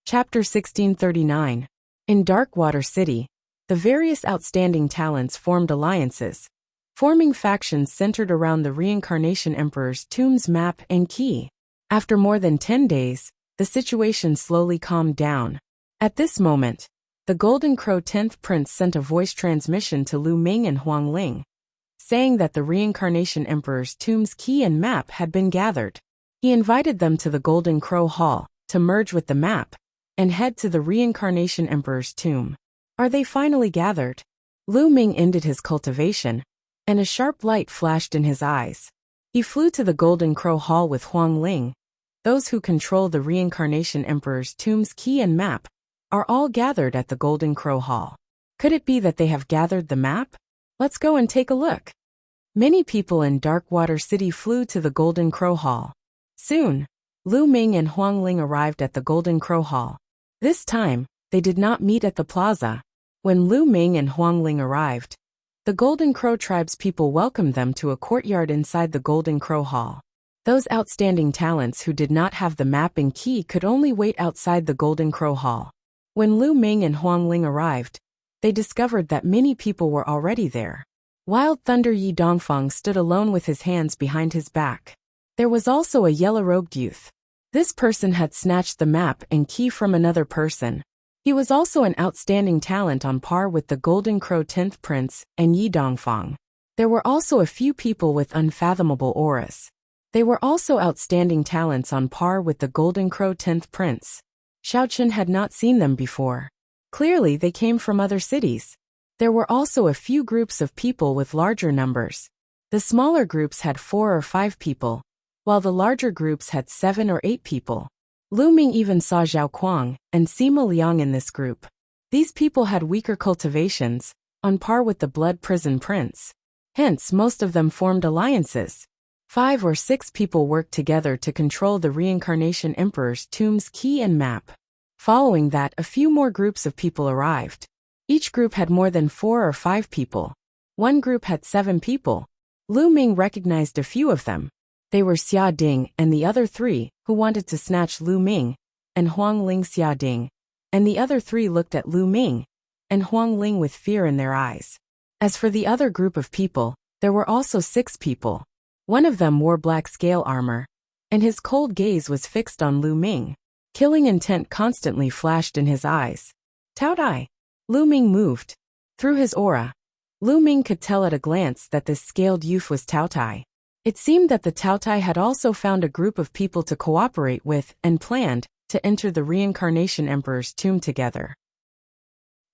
Chapter 1639. In Darkwater City, the various outstanding talents formed alliances, forming factions centered around the Reincarnation Emperor's tomb's map and key. After more than 10 days, the situation slowly calmed down. At this moment, the Golden Crow 10th Prince sent a voice transmission to Lu Ming and Huang Ling, saying that the Reincarnation Emperor's tomb's key and map had been gathered. He invited them to the Golden Crow Hall to merge with the map and head to the Reincarnation Emperor's tomb. Are they finally gathered? Lu Ming ended his cultivation, and a sharp light flashed in his eyes. He flew to the Golden Crow Hall with Huang Ling. Those who control the Reincarnation Emperor's tomb's key and map are all gathered at the Golden Crow Hall. Could it be that they have gathered the map? Let's go and take a look. Many people in Darkwater City flew to the Golden Crow Hall. Soon, Lu Ming and Huang Ling arrived at the Golden Crow Hall. This time, they did not meet at the plaza. When Lu Ming and Huang Ling arrived, the Golden Crow tribe's people welcomed them to a courtyard inside the Golden Crow Hall. Those outstanding talents who did not have the map and key could only wait outside the Golden Crow Hall. When Lu Ming and Huang Ling arrived, they discovered that many people were already there. Wild Thunder Yi Dongfang stood alone with his hands behind his back. There was also a yellow-robed youth. This person had snatched the map and key from another person. He was also an outstanding talent on par with the Golden Crow 10th Prince and Yi Dongfang. There were also a few people with unfathomable auras. They were also outstanding talents on par with the Golden Crow 10th Prince. Xiaochen had not seen them before. Clearly they came from other cities. There were also a few groups of people with larger numbers. The smaller groups had 4 or 5 people, while the larger groups had 7 or 8 people. Lu Ming even saw Zhao Kuang and Sima Liang in this group. These people had weaker cultivations, on par with the Blood Prison Prince. Hence, most of them formed alliances. 5 or 6 people worked together to control the Reincarnation Emperor's tomb's key and map. Following that, a few more groups of people arrived. Each group had more than 4 or 5 people. One group had 7 people. Lu Ming recognized a few of them. They were Xia Ding and the other 3, who wanted to snatch Lu Ming, and Huang Ling. Xia Ding and the other 3 looked at Lu Ming and Huang Ling with fear in their eyes. As for the other group of people, there were also 6 people. One of them wore black scale armor, and his cold gaze was fixed on Lu Ming. Killing intent constantly flashed in his eyes. Tao Dai. Lu Ming moved. Through his aura, Lu Ming could tell at a glance that this scaled youth was Tao Tai. It seemed that the Tao Tai had also found a group of people to cooperate with and planned to enter the Reincarnation Emperor's tomb together.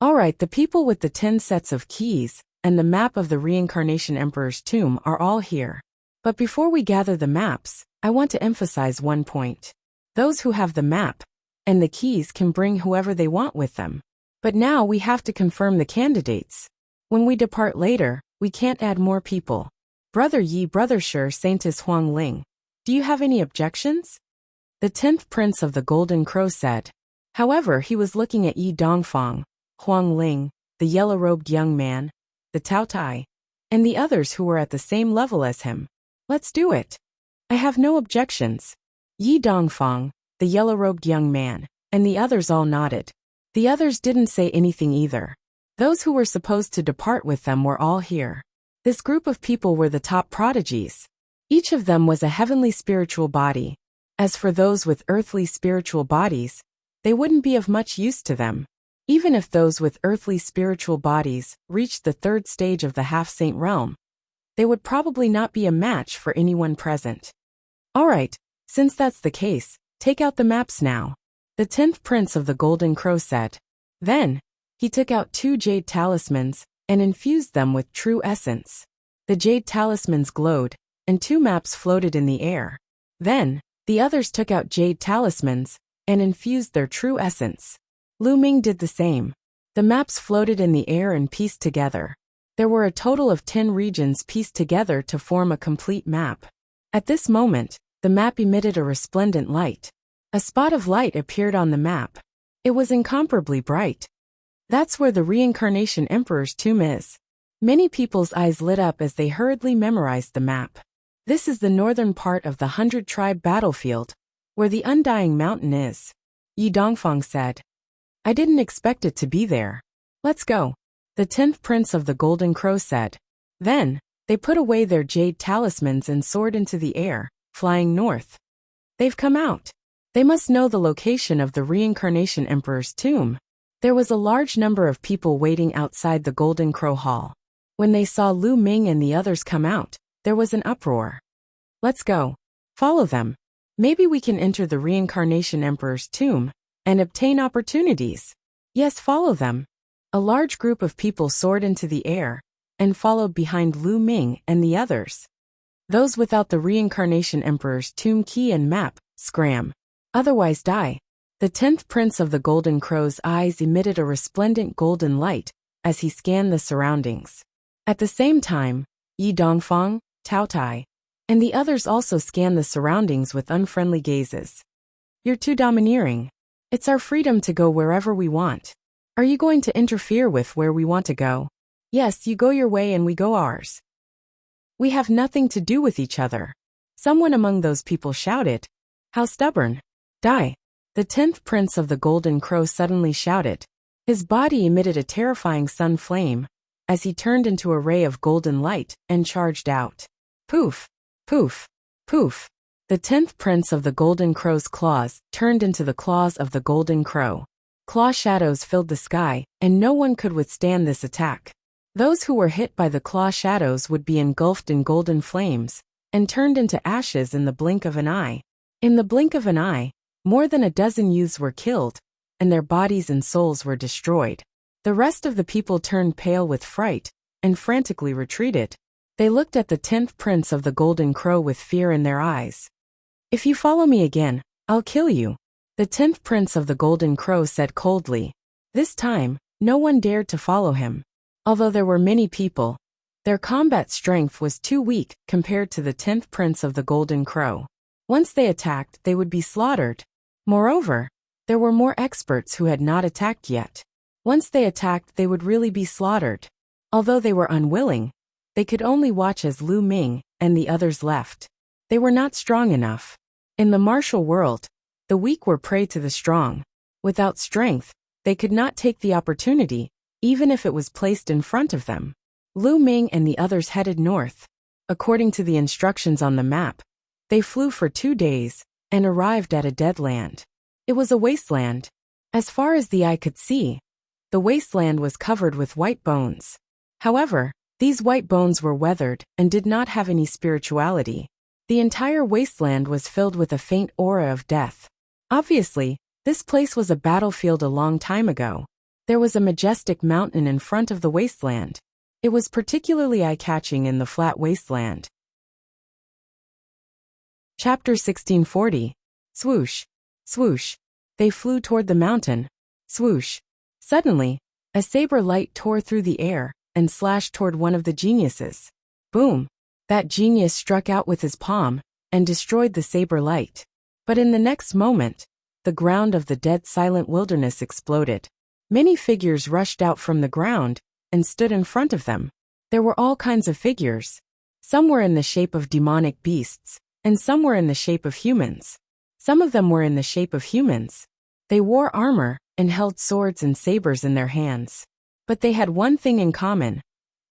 Alright, the people with the 10 sets of keys and the map of the Reincarnation Emperor's tomb are all here. But before we gather the maps, I want to emphasize one point. Those who have the map and the keys can bring whoever they want with them. But now we have to confirm the candidates. When we depart later, we can't add more people. Brother Yi, Brother Shi, Saintess Huang Ling, do you have any objections? The 10th Prince of the Golden Crow said. However, he was looking at Yi Dongfang, Huang Ling, the yellow-robed young man, the Tao Tai, and the others who were at the same level as him. Let's do it. I have no objections. Yi Dongfang, the yellow-robed young man, and the others all nodded. The others didn't say anything either. Those who were supposed to depart with them were all here. This group of people were the top prodigies. Each of them was a heavenly spiritual body. As for those with earthly spiritual bodies, they wouldn't be of much use to them. Even if those with earthly spiritual bodies reached the 3rd stage of the half-saint realm, they would probably not be a match for anyone present. Alright, since that's the case, take out the maps now. The 10th Prince of the Golden Crow said. Then, he took out 2 jade talismans and infused them with true essence. The jade talismans glowed, and 2 maps floated in the air. Then, the others took out jade talismans and infused their true essence. Lu Ming did the same. The maps floated in the air and pieced together. There were a total of 10 regions pieced together to form a complete map. At this moment, the map emitted a resplendent light. A spot of light appeared on the map. It was incomparably bright. That's where the Reincarnation Emperor's tomb is. Many people's eyes lit up as they hurriedly memorized the map. This is the northern part of the 100-tribe battlefield, where the Undying Mountain is. Yi Dongfang said. I didn't expect it to be there. Let's go. The 10th prince of the Golden Crow said. Then, they put away their jade talismans and soared into the air, flying north. They've come out. They must know the location of the Reincarnation Emperor's tomb. There was a large number of people waiting outside the Golden Crow Hall. When they saw Lu Ming and the others come out, there was an uproar. Let's go. Follow them. Maybe we can enter the Reincarnation Emperor's tomb and obtain opportunities. Yes, follow them. A large group of people soared into the air and followed behind Lu Ming and the others. Those without the Reincarnation Emperor's tomb key and map, scram. Otherwise die. The 10th prince of the Golden Crow's eyes emitted a resplendent golden light as he scanned the surroundings. At the same time, Yi Dongfang, Tao Tai, and the others also scanned the surroundings with unfriendly gazes. You're too domineering. It's our freedom to go wherever we want. Are you going to interfere with where we want to go? Yes, you go your way and we go ours. We have nothing to do with each other. Someone among those people shouted. How stubborn. Die. The 10th prince of the Golden Crow suddenly shouted. His body emitted a terrifying sun flame as he turned into a ray of golden light and charged out. Poof, poof, poof. The 10th prince of the Golden Crow's claws turned into the claws of the Golden Crow. Claw shadows filled the sky, and no one could withstand this attack. Those who were hit by the claw shadows would be engulfed in golden flames and turned into ashes in the blink of an eye. In the blink of an eye, more than a dozen youths were killed, and their bodies and souls were destroyed. The rest of the people turned pale with fright and frantically retreated. They looked at the 10th prince of the Golden Crow with fear in their eyes. If you follow me again, I'll kill you, the 10th prince of the Golden Crow said coldly. This time, no one dared to follow him. Although there were many people, their combat strength was too weak compared to the 10th prince of the Golden Crow. Once they attacked, they would be slaughtered. Moreover, there were more experts who had not attacked yet. Once they attacked, they would really be slaughtered. Although they were unwilling, they could only watch as Lu Ming and the others left. They were not strong enough. In the martial world, the weak were prey to the strong. Without strength, they could not take the opportunity, even if it was placed in front of them. Lu Ming and the others headed north. According to the instructions on the map, they flew for 2 days and arrived at a dead land. It was a wasteland. As far as the eye could see, the wasteland was covered with white bones. However, these white bones were weathered and did not have any spirituality. The entire wasteland was filled with a faint aura of death. Obviously, this place was a battlefield a long time ago. There was a majestic mountain in front of the wasteland. It was particularly eye-catching in the flat wasteland. Chapter 1640. Swoosh. Swoosh. They flew toward the mountain. Swoosh. Suddenly, a saber light tore through the air and slashed toward one of the geniuses. Boom. That genius struck out with his palm and destroyed the saber light. But in the next moment, the ground of the dead silent wilderness exploded. Many figures rushed out from the ground and stood in front of them. There were all kinds of figures. Some were in the shape of demonic beasts, and some were in the shape of humans. Some of them were in the shape of humans. They wore armor and held swords and sabers in their hands. But they had one thing in common.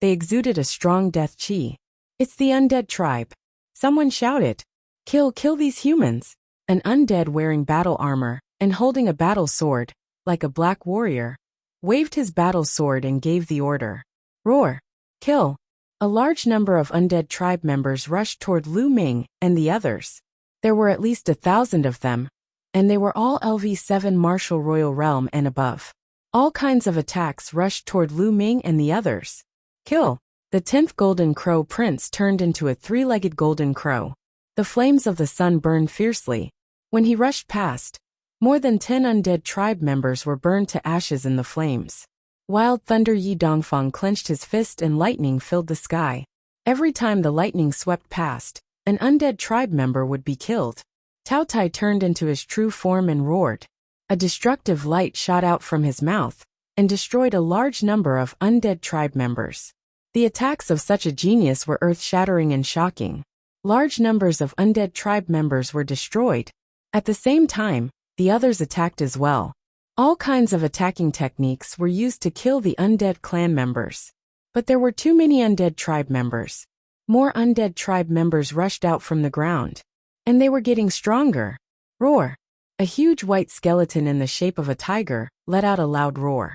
They exuded a strong death chi. It's the undead tribe. Someone shouted, kill these humans. An undead wearing battle armor and holding a battle sword, like a black warrior, waved his battle sword and gave the order. Roar. Kill. A large number of undead tribe members rushed toward Lu Ming and the others. There were at least 1,000 of them, and they were all LV7 Martial Royal Realm and above. All kinds of attacks rushed toward Lu Ming and the others. Kill. The 10th Golden Crow Prince turned into a 3-legged golden crow. The flames of the sun burned fiercely. When he rushed past, more than 10 undead tribe members were burned to ashes in the flames. Wild Thunder Yi Dongfang clenched his fist and lightning filled the sky. Every time the lightning swept past, an undead tribe member would be killed. Tao Tai turned into his true form and roared. A destructive light shot out from his mouth and destroyed a large number of undead tribe members. The attacks of such a genius were earth-shattering and shocking. Large numbers of undead tribe members were destroyed. At the same time, the others attacked as well. All kinds of attacking techniques were used to kill the undead clan members. But there were too many undead tribe members. More undead tribe members rushed out from the ground. And they were getting stronger. Roar! A huge white skeleton in the shape of a tiger let out a loud roar,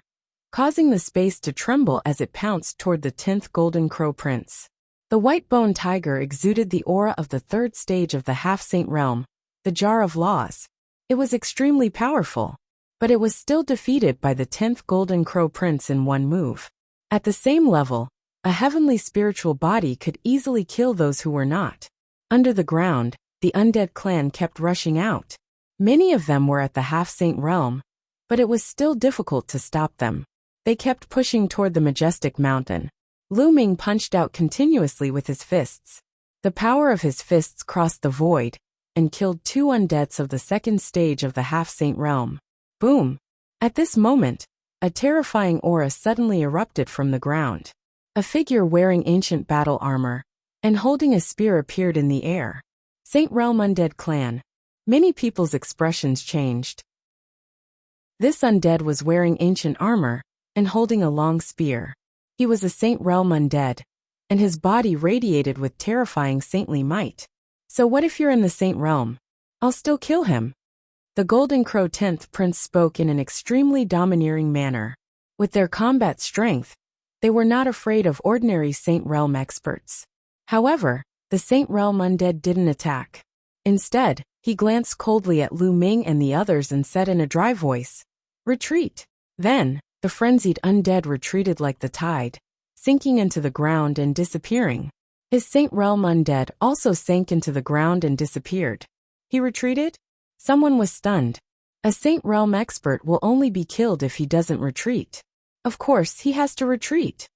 causing the space to tremble as it pounced toward the 10th Golden Crow Prince. The white-boned tiger exuded the aura of the 3rd stage of the half-saint realm, the Jar of Laws. It was extremely powerful, but it was still defeated by the 10th Golden Crow Prince in one move. At the same level, a heavenly spiritual body could easily kill those who were not. Under the ground, the undead clan kept rushing out. Many of them were at the half-saint realm, but it was still difficult to stop them. They kept pushing toward the majestic mountain. Lu Ming punched out continuously with his fists. The power of his fists crossed the void and killed 2 undeads of the 2nd stage of the half-saint realm. Boom! At this moment, a terrifying aura suddenly erupted from the ground. A figure wearing ancient battle armor and holding a spear appeared in the air. Saint Realm Undead Clan. Many people's expressions changed. This undead was wearing ancient armor and holding a long spear. He was a Saint Realm undead, and his body radiated with terrifying saintly might. So what if you're in the Saint Realm? I'll still kill him. The Golden Crow 10th Prince spoke in an extremely domineering manner. With their combat strength, they were not afraid of ordinary Saint Realm experts. However, the Saint Realm undead didn't attack. Instead, he glanced coldly at Lu Ming and the others and said in a dry voice, "Retreat." Then, the frenzied undead retreated like the tide, sinking into the ground and disappearing. His Saint Realm undead also sank into the ground and disappeared. He retreated? Someone was stunned. A Saint Realm expert will only be killed if he doesn't retreat. Of course, he has to retreat.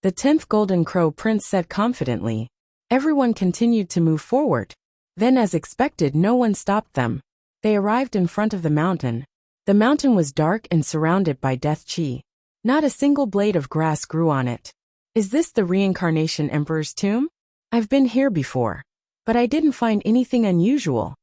The 10th Golden Crow Prince said confidently. Everyone continued to move forward. Then, as expected, no one stopped them. They arrived in front of the mountain. The mountain was dark and surrounded by death chi. Not a single blade of grass grew on it. Is this the Reincarnation Emperor's tomb? I've been here before, but I didn't find anything unusual.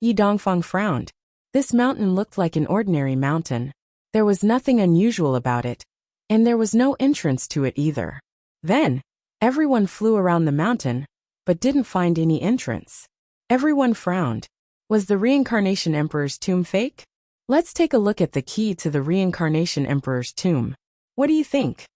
Yi Dongfang frowned. This mountain looked like an ordinary mountain. There was nothing unusual about it, and there was no entrance to it either. Then, everyone flew around the mountain, but didn't find any entrance. Everyone frowned. Was the Reincarnation Emperor's tomb fake? Let's take a look at the key to the Reincarnation Emperor's tomb. What do you think?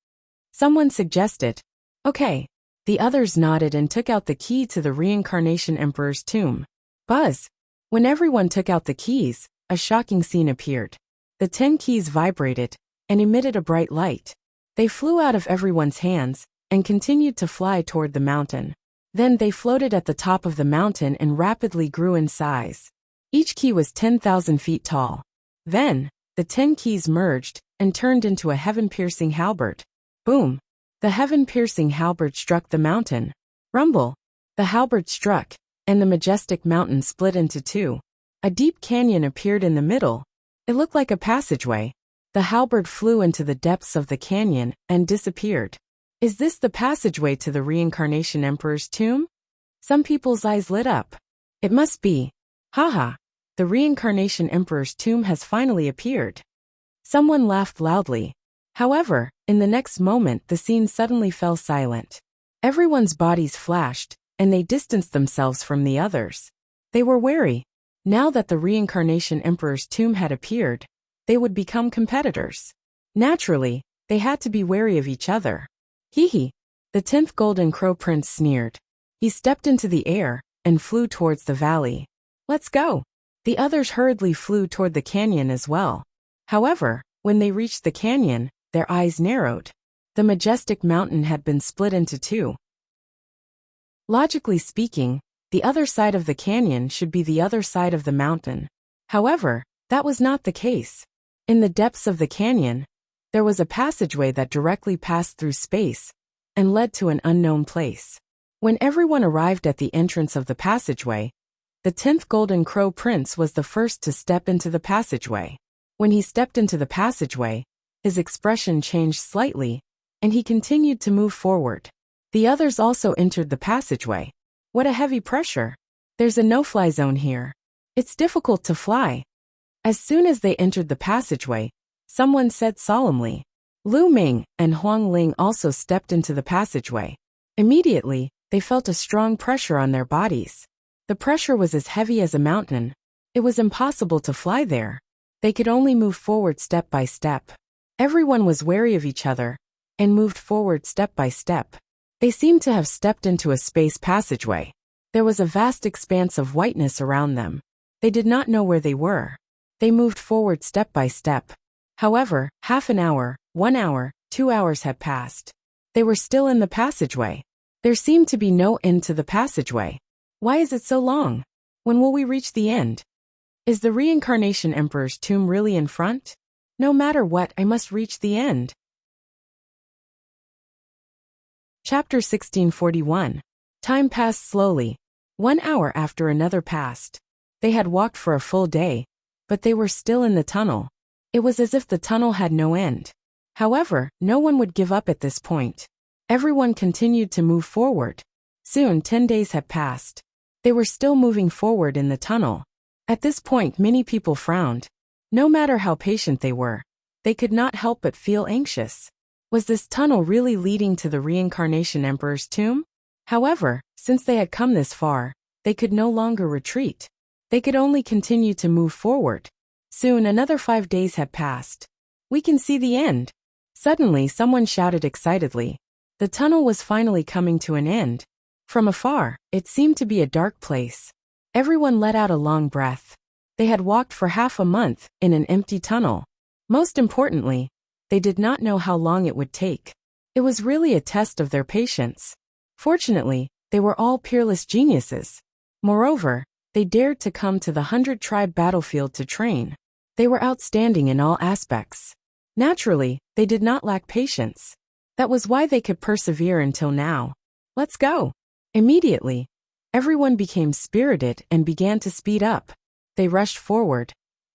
Someone suggested. Okay. The others nodded and took out the key to the Reincarnation Emperor's tomb. Buzz! When everyone took out the keys, a shocking scene appeared. The 10 keys vibrated and emitted a bright light. They flew out of everyone's hands and continued to fly toward the mountain. Then they floated at the top of the mountain and rapidly grew in size. Each key was 10,000 feet tall. Then, the 10 keys merged and turned into a heaven-piercing halberd. Boom! The heaven-piercing halberd struck the mountain. Rumble! The halberd struck, and the majestic mountain split into 2. A deep canyon appeared in the middle. It looked like a passageway. The halberd flew into the depths of the canyon and disappeared. Is this the passageway to the Reincarnation Emperor's tomb? Some people's eyes lit up. It must be. Haha! The Reincarnation Emperor's tomb has finally appeared. Someone laughed loudly. However, in the next moment the scene suddenly fell silent. Everyone's bodies flashed, and they distanced themselves from the others. They were wary. Now that the Reincarnation Emperor's tomb had appeared, they would become competitors. Naturally, they had to be wary of each other. Hee hee. The 10th Golden Crow Prince sneered. He stepped into the air and flew towards the valley. Let's go. The others hurriedly flew toward the canyon as well. However, when they reached the canyon, their eyes narrowed. The majestic mountain had been split into 2. Logically speaking, the other side of the canyon should be the other side of the mountain. However, that was not the case. In the depths of the canyon, there was a passageway that directly passed through space and led to an unknown place. When everyone arrived at the entrance of the passageway, the 10th Golden Crow Prince was the first to step into the passageway. When he stepped into the passageway, his expression changed slightly, and he continued to move forward. The others also entered the passageway. What a heavy pressure. There's a no-fly zone here. It's difficult to fly. As soon as they entered the passageway, someone said solemnly. Lu Ming and Huang Ling also stepped into the passageway. Immediately, they felt a strong pressure on their bodies. The pressure was as heavy as a mountain. It was impossible to fly there. They could only move forward step by step. Everyone was wary of each other and moved forward step by step. They seemed to have stepped into a space passageway. There was a vast expanse of whiteness around them. They did not know where they were. They moved forward step by step. However, half an hour, 1 hour, 2 hours had passed. They were still in the passageway. There seemed to be no end to the passageway. Why is it so long? When will we reach the end? Is the Reincarnation Emperor's tomb really in front? No matter what, I must reach the end. Chapter 1641. Time passed slowly. 1 hour after another passed. They had walked for a full day, but they were still in the tunnel. It was as if the tunnel had no end. However, no one would give up at this point. Everyone continued to move forward. Soon 10 days had passed. They were still moving forward in the tunnel. At this point, many people frowned. No matter how patient they were, they could not help but feel anxious. Was this tunnel really leading to the Reincarnation Emperor's tomb? However, since they had come this far, they could no longer retreat. They could only continue to move forward. Soon another 5 days had passed. We can see the end. Suddenly someone shouted excitedly. The tunnel was finally coming to an end. From afar, it seemed to be a dark place. Everyone let out a long breath. They had walked for half a month in an empty tunnel. Most importantly, they did not know how long it would take. It was really a test of their patience. Fortunately, they were all peerless geniuses. Moreover, they dared to come to the 100-tribe battlefield to train. They were outstanding in all aspects. Naturally, they did not lack patience. That was why they could persevere until now. Let's go. Immediately, everyone became spirited and began to speed up. They rushed forward,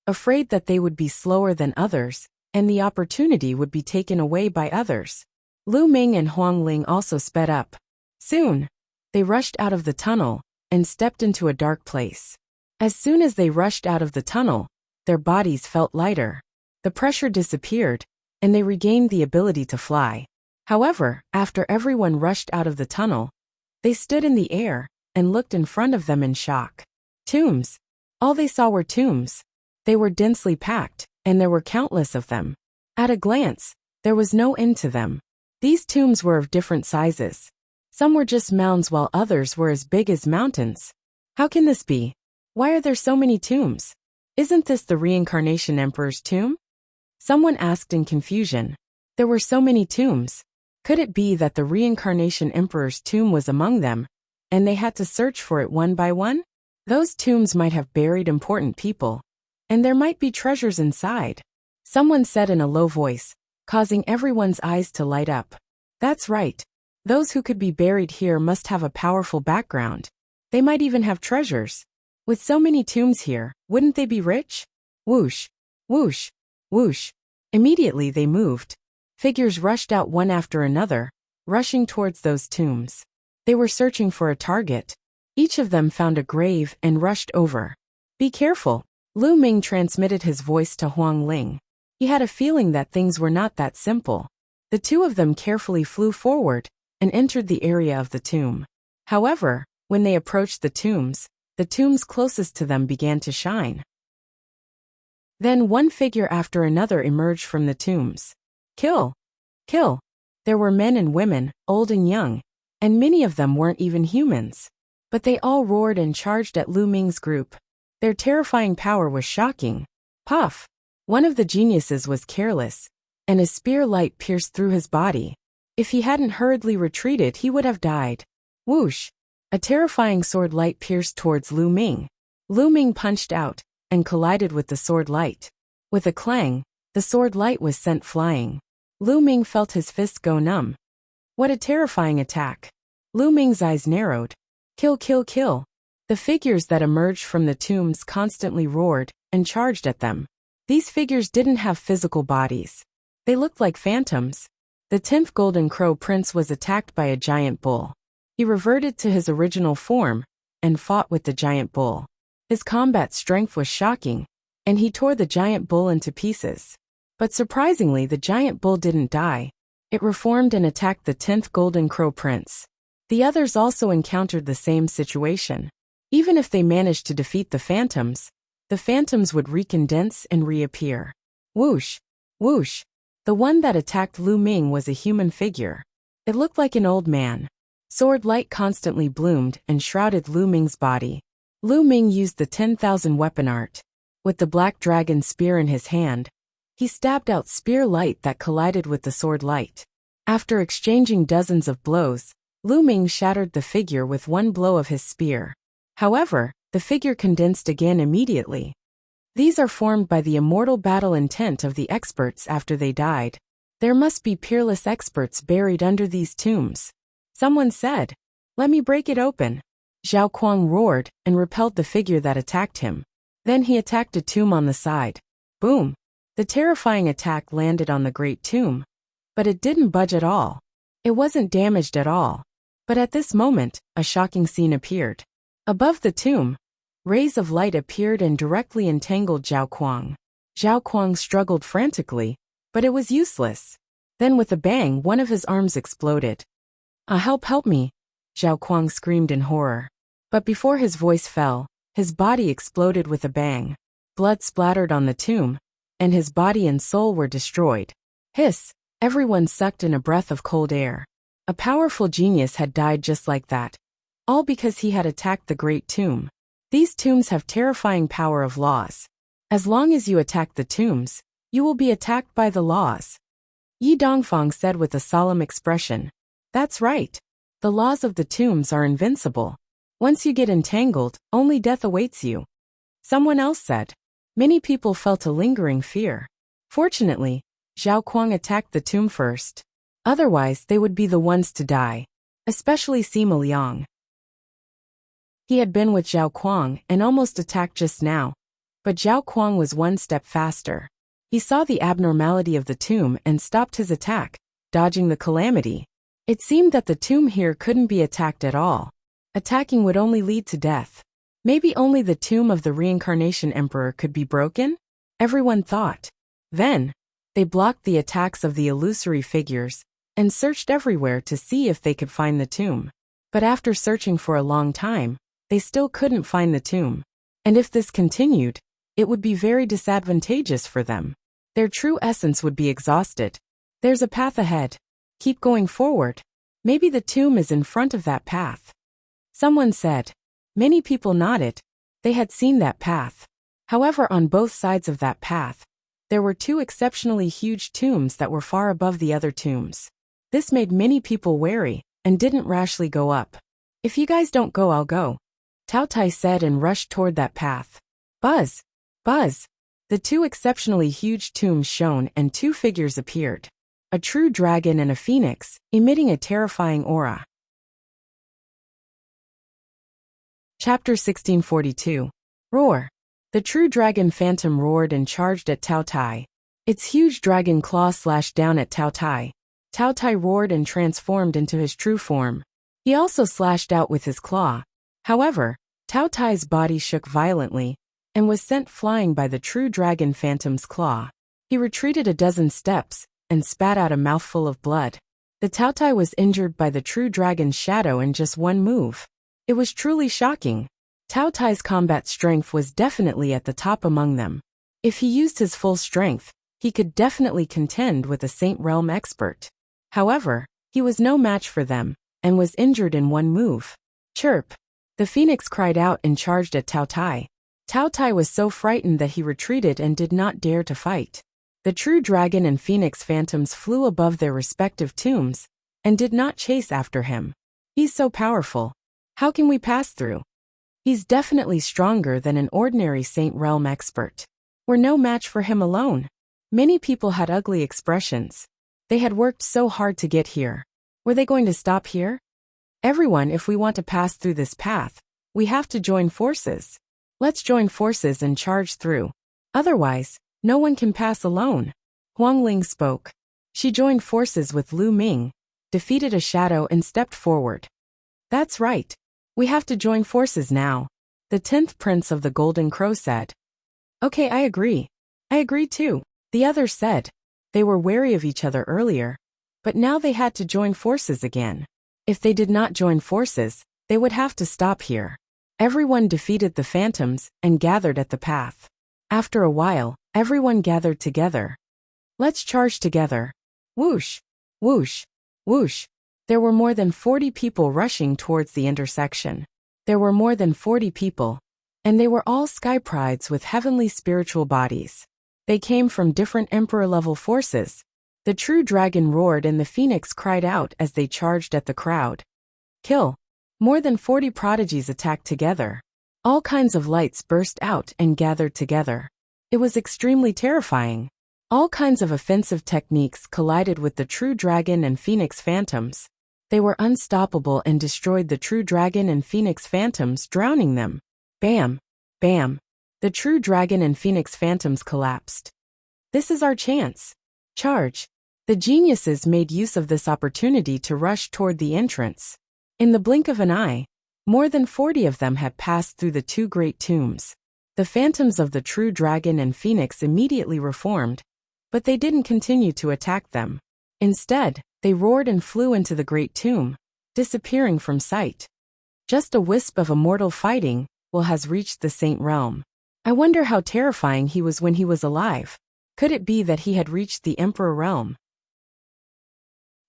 afraid that they would be slower than others, and the opportunity would be taken away by others. Lu Ming and Huang Ling also sped up. Soon, they rushed out of the tunnel and stepped into a dark place. As soon as they rushed out of the tunnel, their bodies felt lighter. The pressure disappeared, and they regained the ability to fly. However, after everyone rushed out of the tunnel, they stood in the air and looked in front of them in shock. Tombs. All they saw were tombs. They were densely packed, and there were countless of them. At a glance, there was no end to them. These tombs were of different sizes. Some were just mounds while others were as big as mountains. How can this be? Why are there so many tombs? Isn't this the Reincarnation Emperor's tomb? Someone asked in confusion. There were so many tombs. Could it be that the Reincarnation Emperor's tomb was among them, and they had to search for it one by one? Those tombs might have buried important people, and there might be treasures inside. Someone said in a low voice, causing everyone's eyes to light up. That's right. Those who could be buried here must have a powerful background. They might even have treasures. With so many tombs here, wouldn't they be rich? Whoosh, whoosh, whoosh. Immediately they moved. Figures rushed out one after another, rushing towards those tombs. They were searching for a target. Each of them found a grave and rushed over. Be careful. Lu Ming transmitted his voice to Huang Ling. He had a feeling that things were not that simple. The two of them carefully flew forward and entered the area of the tomb. However, when they approached the tombs closest to them began to shine. Then one figure after another emerged from the tombs. Kill! Kill! There were men and women, old and young, and many of them weren't even humans. But they all roared and charged at Lu Ming's group. Their terrifying power was shocking. Puff! One of the geniuses was careless, and a spear light pierced through his body. If he hadn't hurriedly retreated, he would have died. Whoosh! A terrifying sword light pierced towards Lu Ming. Lu Ming punched out and collided with the sword light. With a clang, the sword light was sent flying. Lu Ming felt his fists go numb. What a terrifying attack! Lu Ming's eyes narrowed. Kill, kill, kill! The figures that emerged from the tombs constantly roared and charged at them. These figures didn't have physical bodies. They looked like phantoms. The 10th Golden Crow Prince was attacked by a giant bull. He reverted to his original form and fought with the giant bull. His combat strength was shocking, and he tore the giant bull into pieces. But surprisingly, the giant bull didn't die. It reformed and attacked the 10th Golden Crow Prince. The others also encountered the same situation. Even if they managed to defeat the phantoms would recondense and reappear. Whoosh! Whoosh! The one that attacked Lu Ming was a human figure. It looked like an old man. Sword light constantly bloomed and shrouded Lu Ming's body. Lu Ming used the 10,000 weapon art. With the black dragon spear in his hand, he stabbed out spear light that collided with the sword light. After exchanging dozens of blows, Lu Ming shattered the figure with one blow of his spear. However, the figure condensed again immediately. These are formed by the immortal battle intent of the experts after they died. There must be peerless experts buried under these tombs. Someone said, "Let me break it open." Zhao Kuang roared and repelled the figure that attacked him. Then he attacked a tomb on the side. Boom! The terrifying attack landed on the great tomb. But it didn't budge at all. It wasn't damaged at all. But at this moment, a shocking scene appeared. Above the tomb, rays of light appeared and directly entangled Zhao Kuang. Zhao Kuang struggled frantically, but it was useless. Then with a bang, one of his arms exploded. Help me!" Zhao Kuang screamed in horror. But before his voice fell, his body exploded with a bang. Blood splattered on the tomb, and his body and soul were destroyed. Hiss! Everyone sucked in a breath of cold air. A powerful genius had died just like that. All because he had attacked the great tomb. These tombs have terrifying power of laws. As long as you attack the tombs, you will be attacked by the laws. Yi Dongfang said with a solemn expression. That's right. The laws of the tombs are invincible. Once you get entangled, only death awaits you. Someone else said. Many people felt a lingering fear. Fortunately, Zhao Kuang attacked the tomb first. Otherwise, they would be the ones to die. Especially Sima Liang. He had been with Zhao Kuang and almost attacked just now. But Zhao Kuang was one step faster. He saw the abnormality of the tomb and stopped his attack, dodging the calamity. It seemed that the tomb here couldn't be attacked at all. Attacking would only lead to death. Maybe only the tomb of the reincarnation emperor could be broken? Everyone thought. Then, they blocked the attacks of the illusory figures and searched everywhere to see if they could find the tomb. But after searching for a long time, they still couldn't find the tomb. And if this continued, it would be very disadvantageous for them. Their true essence would be exhausted. There's a path ahead. Keep going forward. Maybe the tomb is in front of that path. Someone said. Many people nodded. They had seen that path. However, on both sides of that path, there were two exceptionally huge tombs that were far above the other tombs. This made many people wary and didn't rashly go up. If you guys don't go, I'll go, Tao Tai said and rushed toward that path. Buzz! Buzz! The two exceptionally huge tombs shone and two figures appeared. A true dragon and a phoenix, emitting a terrifying aura. Chapter 1642. Roar. The true dragon phantom roared and charged at Tao Tai. Its huge dragon claw slashed down at Tao Tai. Tao Tai roared and transformed into his true form. He also slashed out with his claw. However, Tao Tai's body shook violently and was sent flying by the true dragon phantom's claw. He retreated a dozen steps and spat out a mouthful of blood. The Tao Tai was injured by the true dragon's shadow in just one move. It was truly shocking. Tao Tai's combat strength was definitely at the top among them. If he used his full strength, he could definitely contend with a Saint Realm expert. However, he was no match for them, and was injured in one move. Chirp! The phoenix cried out and charged at Tao Tai. Tao Tai was so frightened that he retreated and did not dare to fight. The true dragon and phoenix phantoms flew above their respective tombs, and did not chase after him. He's so powerful. How can we pass through? He's definitely stronger than an ordinary Saint Realm expert. We're no match for him alone. Many people had ugly expressions. They had worked so hard to get here. Were they going to stop here? Everyone, if we want to pass through this path, we have to join forces. Let's join forces and charge through. Otherwise, no one can pass alone. Huang Ling spoke. She joined forces with Lu Ming, defeated a shadow and stepped forward. That's right. We have to join forces now, the 10th Prince of the Golden Crow said. Okay, I agree. I agree too, the others said. They were wary of each other earlier, but now they had to join forces again. If they did not join forces, they would have to stop here. Everyone defeated the phantoms and gathered at the path. After a while, everyone gathered together. Let's charge together. Whoosh, whoosh, whoosh. There were more than 40 people rushing towards the intersection. There were more than 40 people, and they were all sky prides with heavenly spiritual bodies. They came from different emperor-level forces. The true dragon roared and the phoenix cried out as they charged at the crowd. Kill! More than 40 prodigies attacked together. All kinds of lights burst out and gathered together. It was extremely terrifying. All kinds of offensive techniques collided with the true dragon and phoenix phantoms. They were unstoppable and destroyed the true dragon and phoenix phantoms, drowning them. Bam! Bam! The true dragon and phoenix phantoms collapsed. This is our chance. Charge! The geniuses made use of this opportunity to rush toward the entrance. In the blink of an eye, more than 40 of them had passed through the two great tombs. The phantoms of the true dragon and phoenix immediately reformed, but they didn't continue to attack them. Instead, they roared and flew into the great tomb, disappearing from sight. Just a wisp of immortal fighting has reached the saint realm. I wonder how terrifying he was when he was alive. Could it be that he had reached the emperor realm?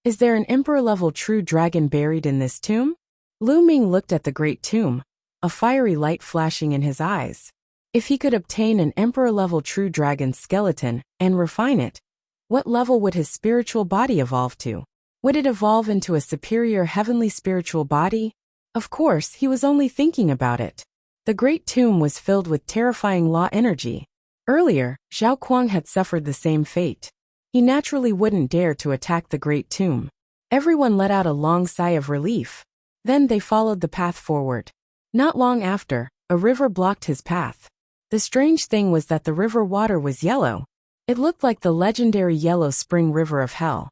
Is there an emperor-level true dragon buried in this tomb? Lu Ming looked at the great tomb, a fiery light flashing in his eyes. If he could obtain an emperor-level true dragon skeleton and refine it, what level would his spiritual body evolve to? Would it evolve into a superior heavenly spiritual body? Of course, he was only thinking about it. The great tomb was filled with terrifying law energy. Earlier, Zhao Kuang had suffered the same fate. He naturally wouldn't dare to attack the great tomb. Everyone let out a long sigh of relief. Then they followed the path forward. Not long after, a river blocked his path. The strange thing was that the river water was yellow. It looked like the legendary Yellow Spring River of Hell.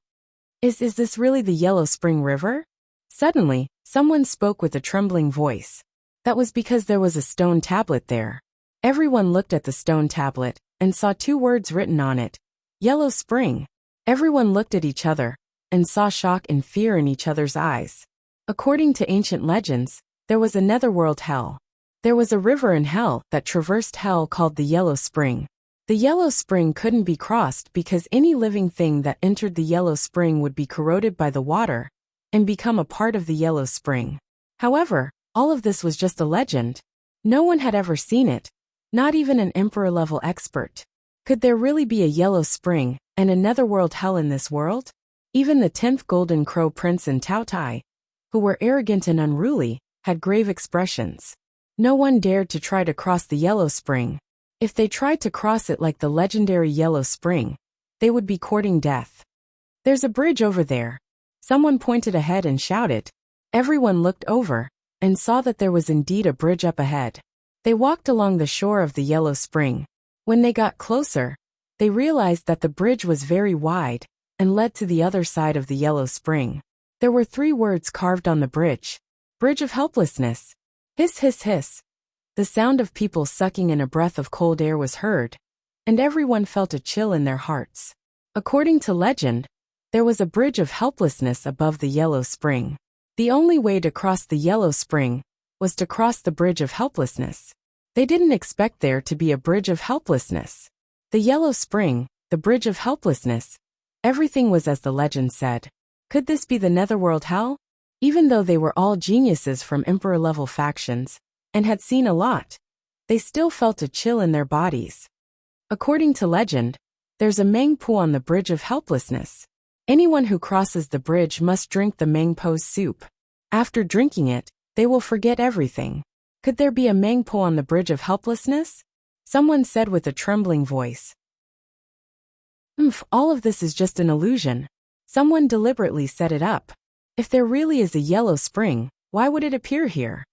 Is this really the Yellow Spring River? Suddenly, someone spoke with a trembling voice. That was because there was a stone tablet there. Everyone looked at the stone tablet and saw two words written on it. Yellow Spring. Everyone looked at each other and saw shock and fear in each other's eyes. According to ancient legends, there was a netherworld hell. There was a river in hell that traversed hell called the Yellow Spring. The Yellow Spring couldn't be crossed because any living thing that entered the Yellow Spring would be corroded by the water and become a part of the Yellow Spring. However, all of this was just a legend. No one had ever seen it, not even an emperor-level expert. Could there really be a Yellow Spring and a netherworld hell in this world? Even the 10th Golden Crow Prince and Tao Tai, who were arrogant and unruly, had grave expressions. No one dared to try to cross the Yellow Spring. If they tried to cross it like the legendary Yellow Spring, they would be courting death. There's a bridge over there. Someone pointed ahead and shouted. Everyone looked over and saw that there was indeed a bridge up ahead. They walked along the shore of the Yellow Spring. When they got closer, they realized that the bridge was very wide and led to the other side of the Yellow Spring. There were 3 words carved on the bridge. Bridge of Helplessness. Hiss, hiss, hiss. The sound of people sucking in a breath of cold air was heard, and everyone felt a chill in their hearts. According to legend, there was a bridge of helplessness above the Yellow Spring. The only way to cross the Yellow Spring was to cross the bridge of helplessness. They didn't expect there to be a bridge of helplessness. The Yellow Spring, the bridge of helplessness. Everything was as the legend said. Could this be the netherworld hell? Even though they were all geniuses from emperor-level factions and had seen a lot, they still felt a chill in their bodies. According to legend, there's a Meng Po on the bridge of helplessness. Anyone who crosses the bridge must drink the Meng Po's soup. After drinking it, they will forget everything. Could there be a Meng Po on the bridge of helplessness? Someone said with a trembling voice. All of this is just an illusion. Someone deliberately set it up. If there really is a Yellow Spring, why would it appear here?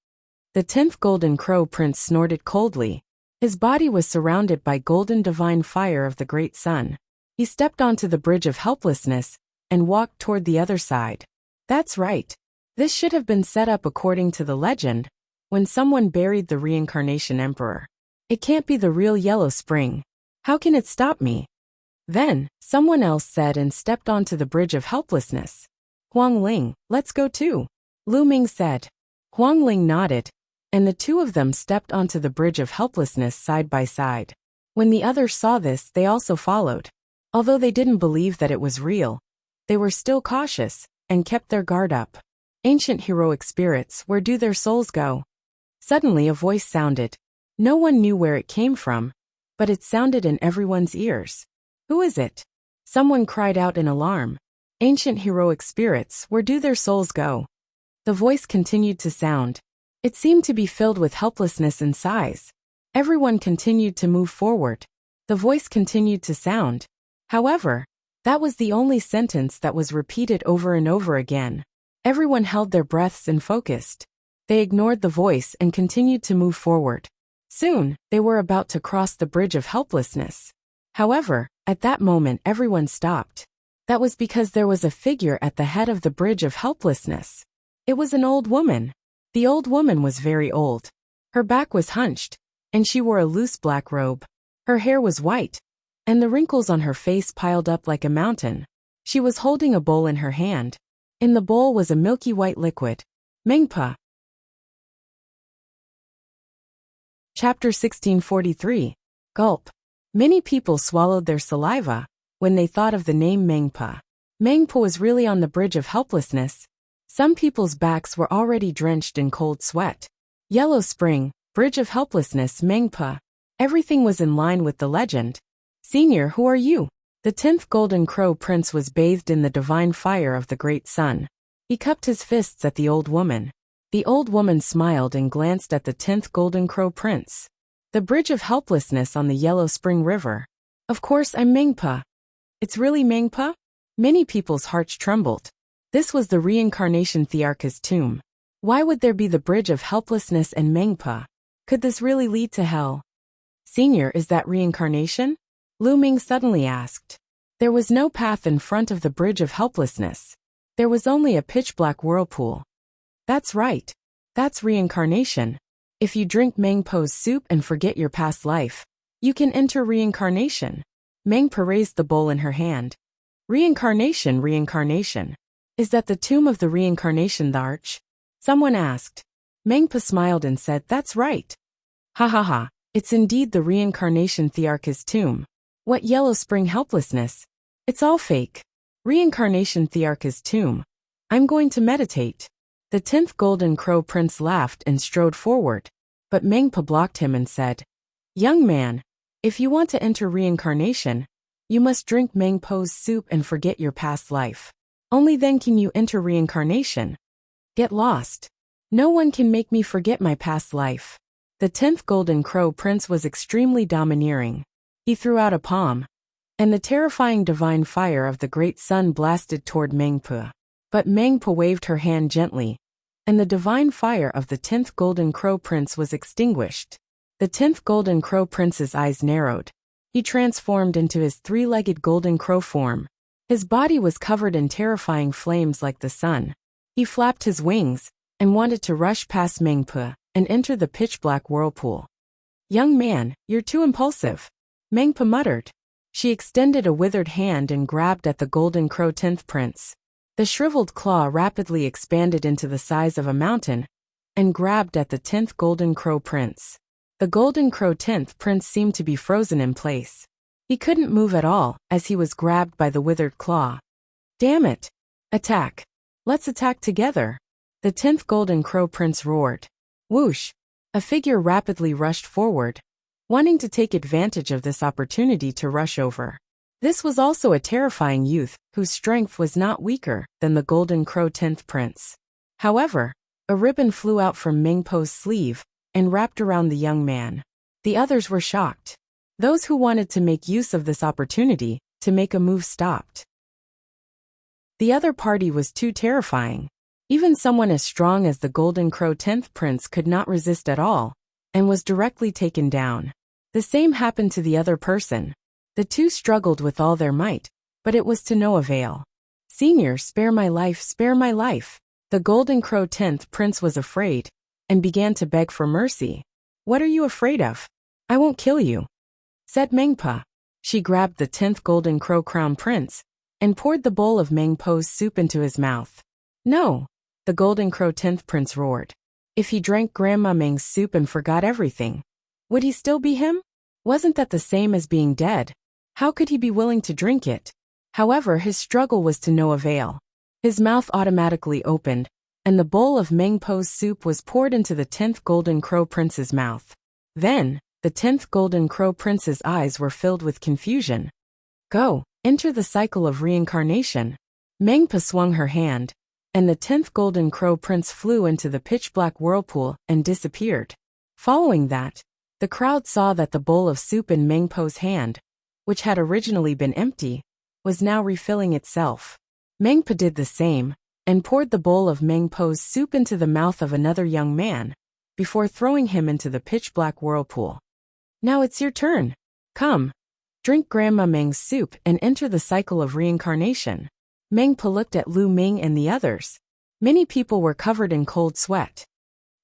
The 10th Golden Crow Prince snorted coldly. His body was surrounded by golden divine fire of the great sun. He stepped onto the bridge of helplessness and walked toward the other side. That's right. This should have been set up according to the legend when someone buried the reincarnation emperor. It can't be the real Yellow Spring. How can it stop me? Then, someone else said and stepped onto the bridge of helplessness. Huang Ling, let's go too. Lu Ming said. Huang Ling nodded, and the two of them stepped onto the bridge of helplessness side by side. When the others saw this, they also followed. Although they didn't believe that it was real, they were still cautious and kept their guard up. Ancient heroic spirits, where do their souls go? Suddenly a voice sounded. No one knew where it came from, but it sounded in everyone's ears. Who is it? Someone cried out in alarm. Ancient heroic spirits, where do their souls go? The voice continued to sound. It seemed to be filled with helplessness and sighs. Everyone continued to move forward. The voice continued to sound. However, that was the only sentence that was repeated over and over again. Everyone held their breaths and focused. They ignored the voice and continued to move forward. Soon, they were about to cross the bridge of helplessness. However, at that moment everyone stopped. That was because there was a figure at the head of the bridge of helplessness. It was an old woman. The old woman was very old. Her back was hunched, and she wore a loose black robe. Her hair was white, and the wrinkles on her face piled up like a mountain. She was holding a bowl in her hand. In the bowl was a milky white liquid. Mengpa. Chapter 1643. Gulp. Many people swallowed their saliva when they thought of the name Mengpa. Mengpa was really on the bridge of helplessness. Some people's backs were already drenched in cold sweat. Yellow Spring, bridge of helplessness, Mengpa. Everything was in line with the legend. Senior, who are you? The 10th Golden Crow Prince was bathed in the divine fire of the great sun. He cupped his fists at the old woman. The old woman smiled and glanced at the 10th Golden Crow Prince. The bridge of helplessness on the Yellow Spring River. Of course I'm Mengpa. It's really Mengpa? Many people's hearts trembled. This was the reincarnation Thearka's tomb. Why would there be the bridge of helplessness and Mengpa? Could this really lead to hell? Senior, is that reincarnation? Lu Ming suddenly asked. There was no path in front of the bridge of helplessness. There was only a pitch-black whirlpool. That's right. That's reincarnation. If you drink Mengpo's soup and forget your past life, you can enter reincarnation. Mengpa raised the bowl in her hand. Reincarnation, reincarnation. Is that the tomb of the reincarnation, the arch? Someone asked. Mengpa smiled and said, that's right. Ha ha ha, it's indeed the reincarnation Thearka's tomb. What Yellow Spring helplessness? It's all fake. Reincarnation Thearka's tomb. I'm going to meditate. The 10th Golden Crow Prince laughed and strode forward, but Mengpa blocked him and said, young man, if you want to enter reincarnation, you must drink Mengpo's soup and forget your past life. Only then can you enter reincarnation. Get lost. No one can make me forget my past life. The 10th Golden Crow Prince was extremely domineering. He threw out a palm, and the terrifying divine fire of the great sun blasted toward Mengpa. But Mengpa waved her hand gently, and the divine fire of the 10th Golden Crow Prince was extinguished. The 10th Golden Crow Prince's eyes narrowed. He transformed into his three-legged golden crow form. His body was covered in terrifying flames like the sun. He flapped his wings and wanted to rush past Mengpa and enter the pitch-black whirlpool. Young man, you're too impulsive, Mengpa muttered. She extended a withered hand and grabbed at the Golden Crow 10th Prince. The shriveled claw rapidly expanded into the size of a mountain and grabbed at the 10th Golden Crow Prince. The Golden Crow 10th Prince seemed to be frozen in place. He couldn't move at all as he was grabbed by the withered claw. Damn it! Attack! Let's attack together! The 10th Golden Crow Prince roared. Whoosh! A figure rapidly rushed forward, wanting to take advantage of this opportunity to rush over. This was also a terrifying youth whose strength was not weaker than the Golden Crow 10th Prince. However, a ribbon flew out from Mengpo's sleeve and wrapped around the young man. The others were shocked. Those who wanted to make use of this opportunity to make a move stopped. The other party was too terrifying. Even someone as strong as the Golden Crow 10th Prince could not resist at all, and was directly taken down. The same happened to the other person. The two struggled with all their might, but it was to no avail. Senior, spare my life, spare my life. The Golden Crow 10th Prince was afraid, and began to beg for mercy. What are you afraid of? I won't kill you, said Mengpa. She grabbed the 10th Golden Crow Crown Prince and poured the bowl of Mengpo's soup into his mouth. No, the Golden Crow 10th Prince roared. If he drank Grandma Meng's soup and forgot everything, would he still be him? Wasn't that the same as being dead? How could he be willing to drink it? However, his struggle was to no avail. His mouth automatically opened, and the bowl of Mengpo's soup was poured into the 10th Golden Crow Prince's mouth. Then, the 10th Golden Crow Prince's eyes were filled with confusion. Go, enter the cycle of reincarnation. Mengpa swung her hand, and the 10th Golden Crow Prince flew into the pitch-black whirlpool and disappeared. Following that, the crowd saw that the bowl of soup in Mengpo's hand, which had originally been empty, was now refilling itself. Mengpa did the same, and poured the bowl of Mengpo's soup into the mouth of another young man, before throwing him into the pitch-black whirlpool. Now it's your turn. Come, drink Grandma Meng's soup and enter the cycle of reincarnation. Mengpa looked at Lu Ming and the others. Many people were covered in cold sweat.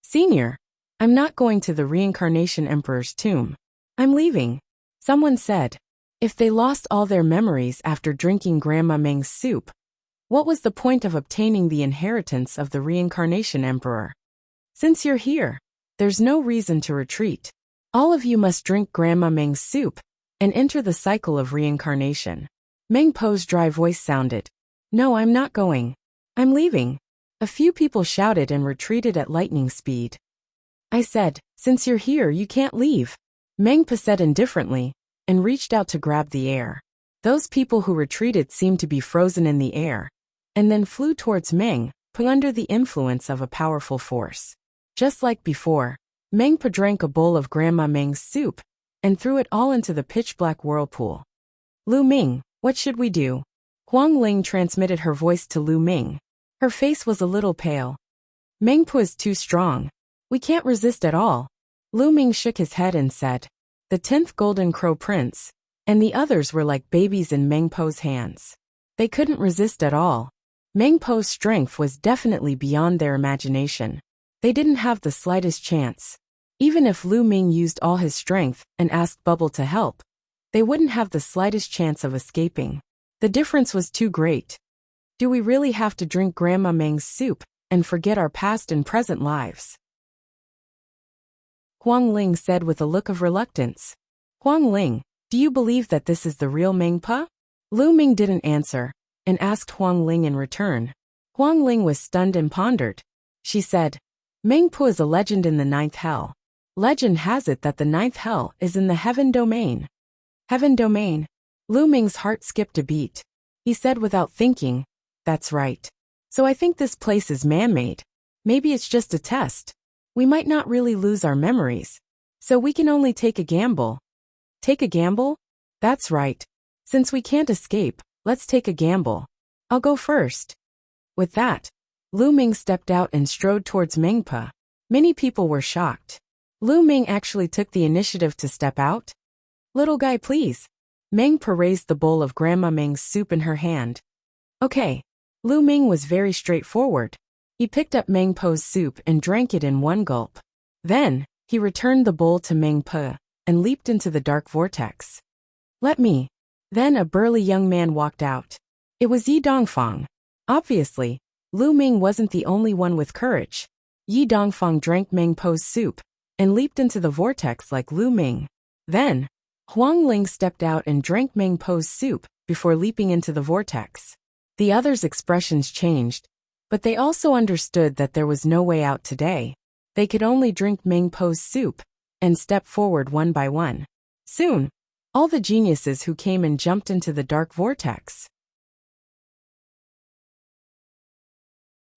Senior, I'm not going to the reincarnation emperor's tomb. I'm leaving. Someone said. If they lost all their memories after drinking Grandma Meng's soup, what was the point of obtaining the inheritance of the reincarnation emperor? Since you're here, there's no reason to retreat. All of you must drink Grandma Meng's soup and enter the cycle of reincarnation. Mengpo's dry voice sounded. No, I'm not going. I'm leaving. A few people shouted and retreated at lightning speed. I said, since you're here, you can't leave. Mengpa said indifferently, and reached out to grab the air. Those people who retreated seemed to be frozen in the air, and then flew towards Meng, put under the influence of a powerful force. Just like before, Mengpa drank a bowl of Grandma Meng's soup, and threw it all into the pitch-black whirlpool. Lu Ming, what should we do? Huang Ling transmitted her voice to Lu Ming. Her face was a little pale. Mengpa is too strong. We can't resist at all. Lu Ming shook his head and said, the 10th Golden Crow Prince, and the others were like babies in Mengpo's hands. They couldn't resist at all. Mengpo's strength was definitely beyond their imagination. They didn't have the slightest chance. Even if Lu Ming used all his strength and asked Bubble to help, they wouldn't have the slightest chance of escaping. The difference was too great. Do we really have to drink Grandma Meng's soup and forget our past and present lives? Huang Ling said with a look of reluctance. Huang Ling, do you believe that this is the real Mengpa? Lu Ming didn't answer, and asked Huang Ling in return. Huang Ling was stunned and pondered. She said, Mengpa is a legend in the 9th hell. Legend has it that the 9th hell is in the heaven domain. Heaven domain? Lu Ming's heart skipped a beat. He said without thinking, that's right. So I think this place is man-made. Maybe it's just a test. We might not really lose our memories. So we can only take a gamble. Take a gamble? That's right. Since we can't escape, let's take a gamble. I'll go first. With that, Lu Ming stepped out and strode towards Mengpa. Many people were shocked. Lu Ming actually took the initiative to step out? Little guy, please. Mengpa raised the bowl of Grandma Meng's soup in her hand. Okay. Lu Ming was very straightforward. He picked up Mengpo's soup and drank it in one gulp. Then, he returned the bowl to Mengpa and leaped into the dark vortex. Let me. Then a burly young man walked out. It was Yi Dongfang. Obviously, Lu Ming wasn't the only one with courage. Yi Dongfang drank Mengpo's soup and leaped into the vortex like Lu Ming. Then, Huang Ling stepped out and drank Mengpo's soup before leaping into the vortex. The others' expressions changed, but they also understood that there was no way out today. They could only drink Mengpo's soup and step forward one by one. Soon, all the geniuses who came and jumped into the dark vortex.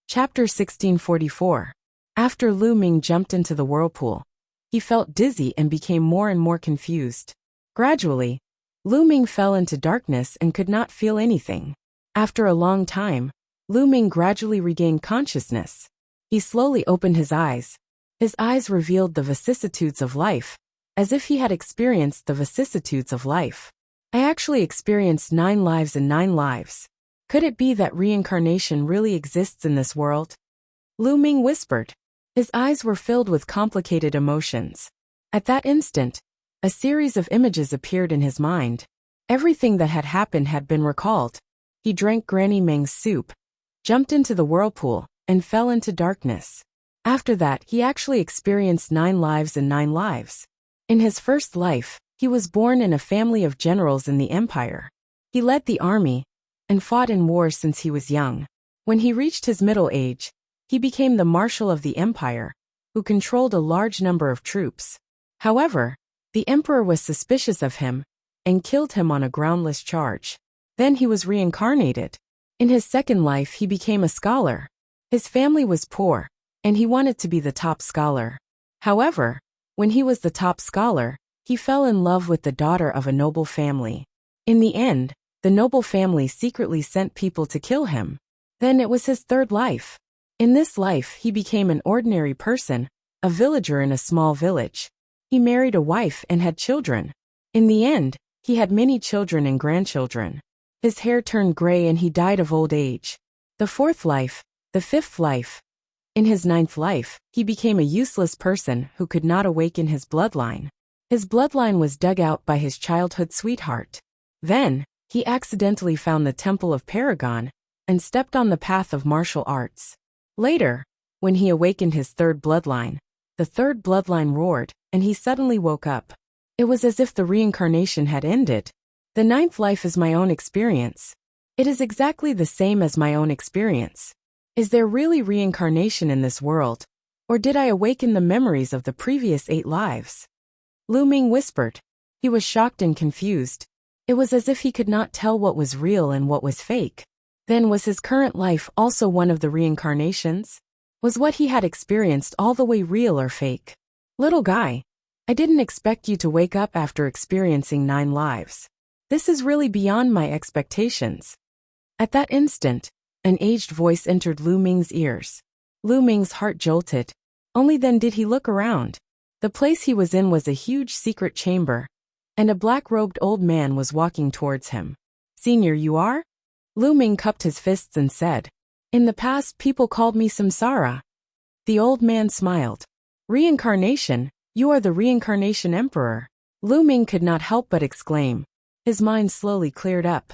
Chapter 1644. After Lu Ming jumped into the whirlpool, he felt dizzy and became more and more confused. Gradually, Lu Ming fell into darkness and could not feel anything. After a long time, Lu Ming gradually regained consciousness. He slowly opened his eyes. His eyes revealed the vicissitudes of life, as if he had experienced the vicissitudes of life. I actually experienced 9 lives and 9 lives. Could it be that reincarnation really exists in this world? Lu Ming whispered. His eyes were filled with complicated emotions. At that instant, A series of images appeared in his mind. Everything that had happened had been recalled. He drank Granny Meng's soup, jumped into the whirlpool, and fell into darkness. After that, he actually experienced 9 lives and 9 lives. In his first life, he was born in a family of generals in the empire. He led the army and fought in wars since he was young. When he reached his middle age, he became the marshal of the empire, who controlled a large number of troops. However, the emperor was suspicious of him and killed him on a groundless charge. Then he was reincarnated. In his second life, he became a scholar. His family was poor, and he wanted to be the top scholar. However, when he was the top scholar, he fell in love with the daughter of a noble family. In the end, the noble family secretly sent people to kill him. Then it was his third life. In this life, he became an ordinary person, a villager in a small village. He married a wife and had children. In the end, he had many children and grandchildren. His hair turned gray and he died of old age. The fourth life, the fifth life. In his ninth life, he became a useless person who could not awaken his bloodline. His bloodline was dug out by his childhood sweetheart. Then, he accidentally found the Temple of Paragon and stepped on the path of martial arts. Later, when he awakened his third bloodline, the third bloodline roared, and he suddenly woke up. It was as if the reincarnation had ended. The ninth life is my own experience. It is exactly the same as my own experience. Is there really reincarnation in this world? Or did I awaken the memories of the previous 8 lives? Lu Ming whispered. He was shocked and confused. It was as if he could not tell what was real and what was fake. Then was his current life also one of the reincarnations? Was what he had experienced all the way real or fake? Little guy, I didn't expect you to wake up after experiencing 9 lives. This is really beyond my expectations. At that instant, an aged voice entered Lu Ming's ears. Lu Ming's heart jolted. Only then did he look around. The place he was in was a huge secret chamber, and a black-robed old man was walking towards him. Senior, you are? Lu Ming cupped his fists and said, In the past, people called me Samsara. The old man smiled. Reincarnation? You are the reincarnation emperor. Lu Ming could not help but exclaim. His mind slowly cleared up.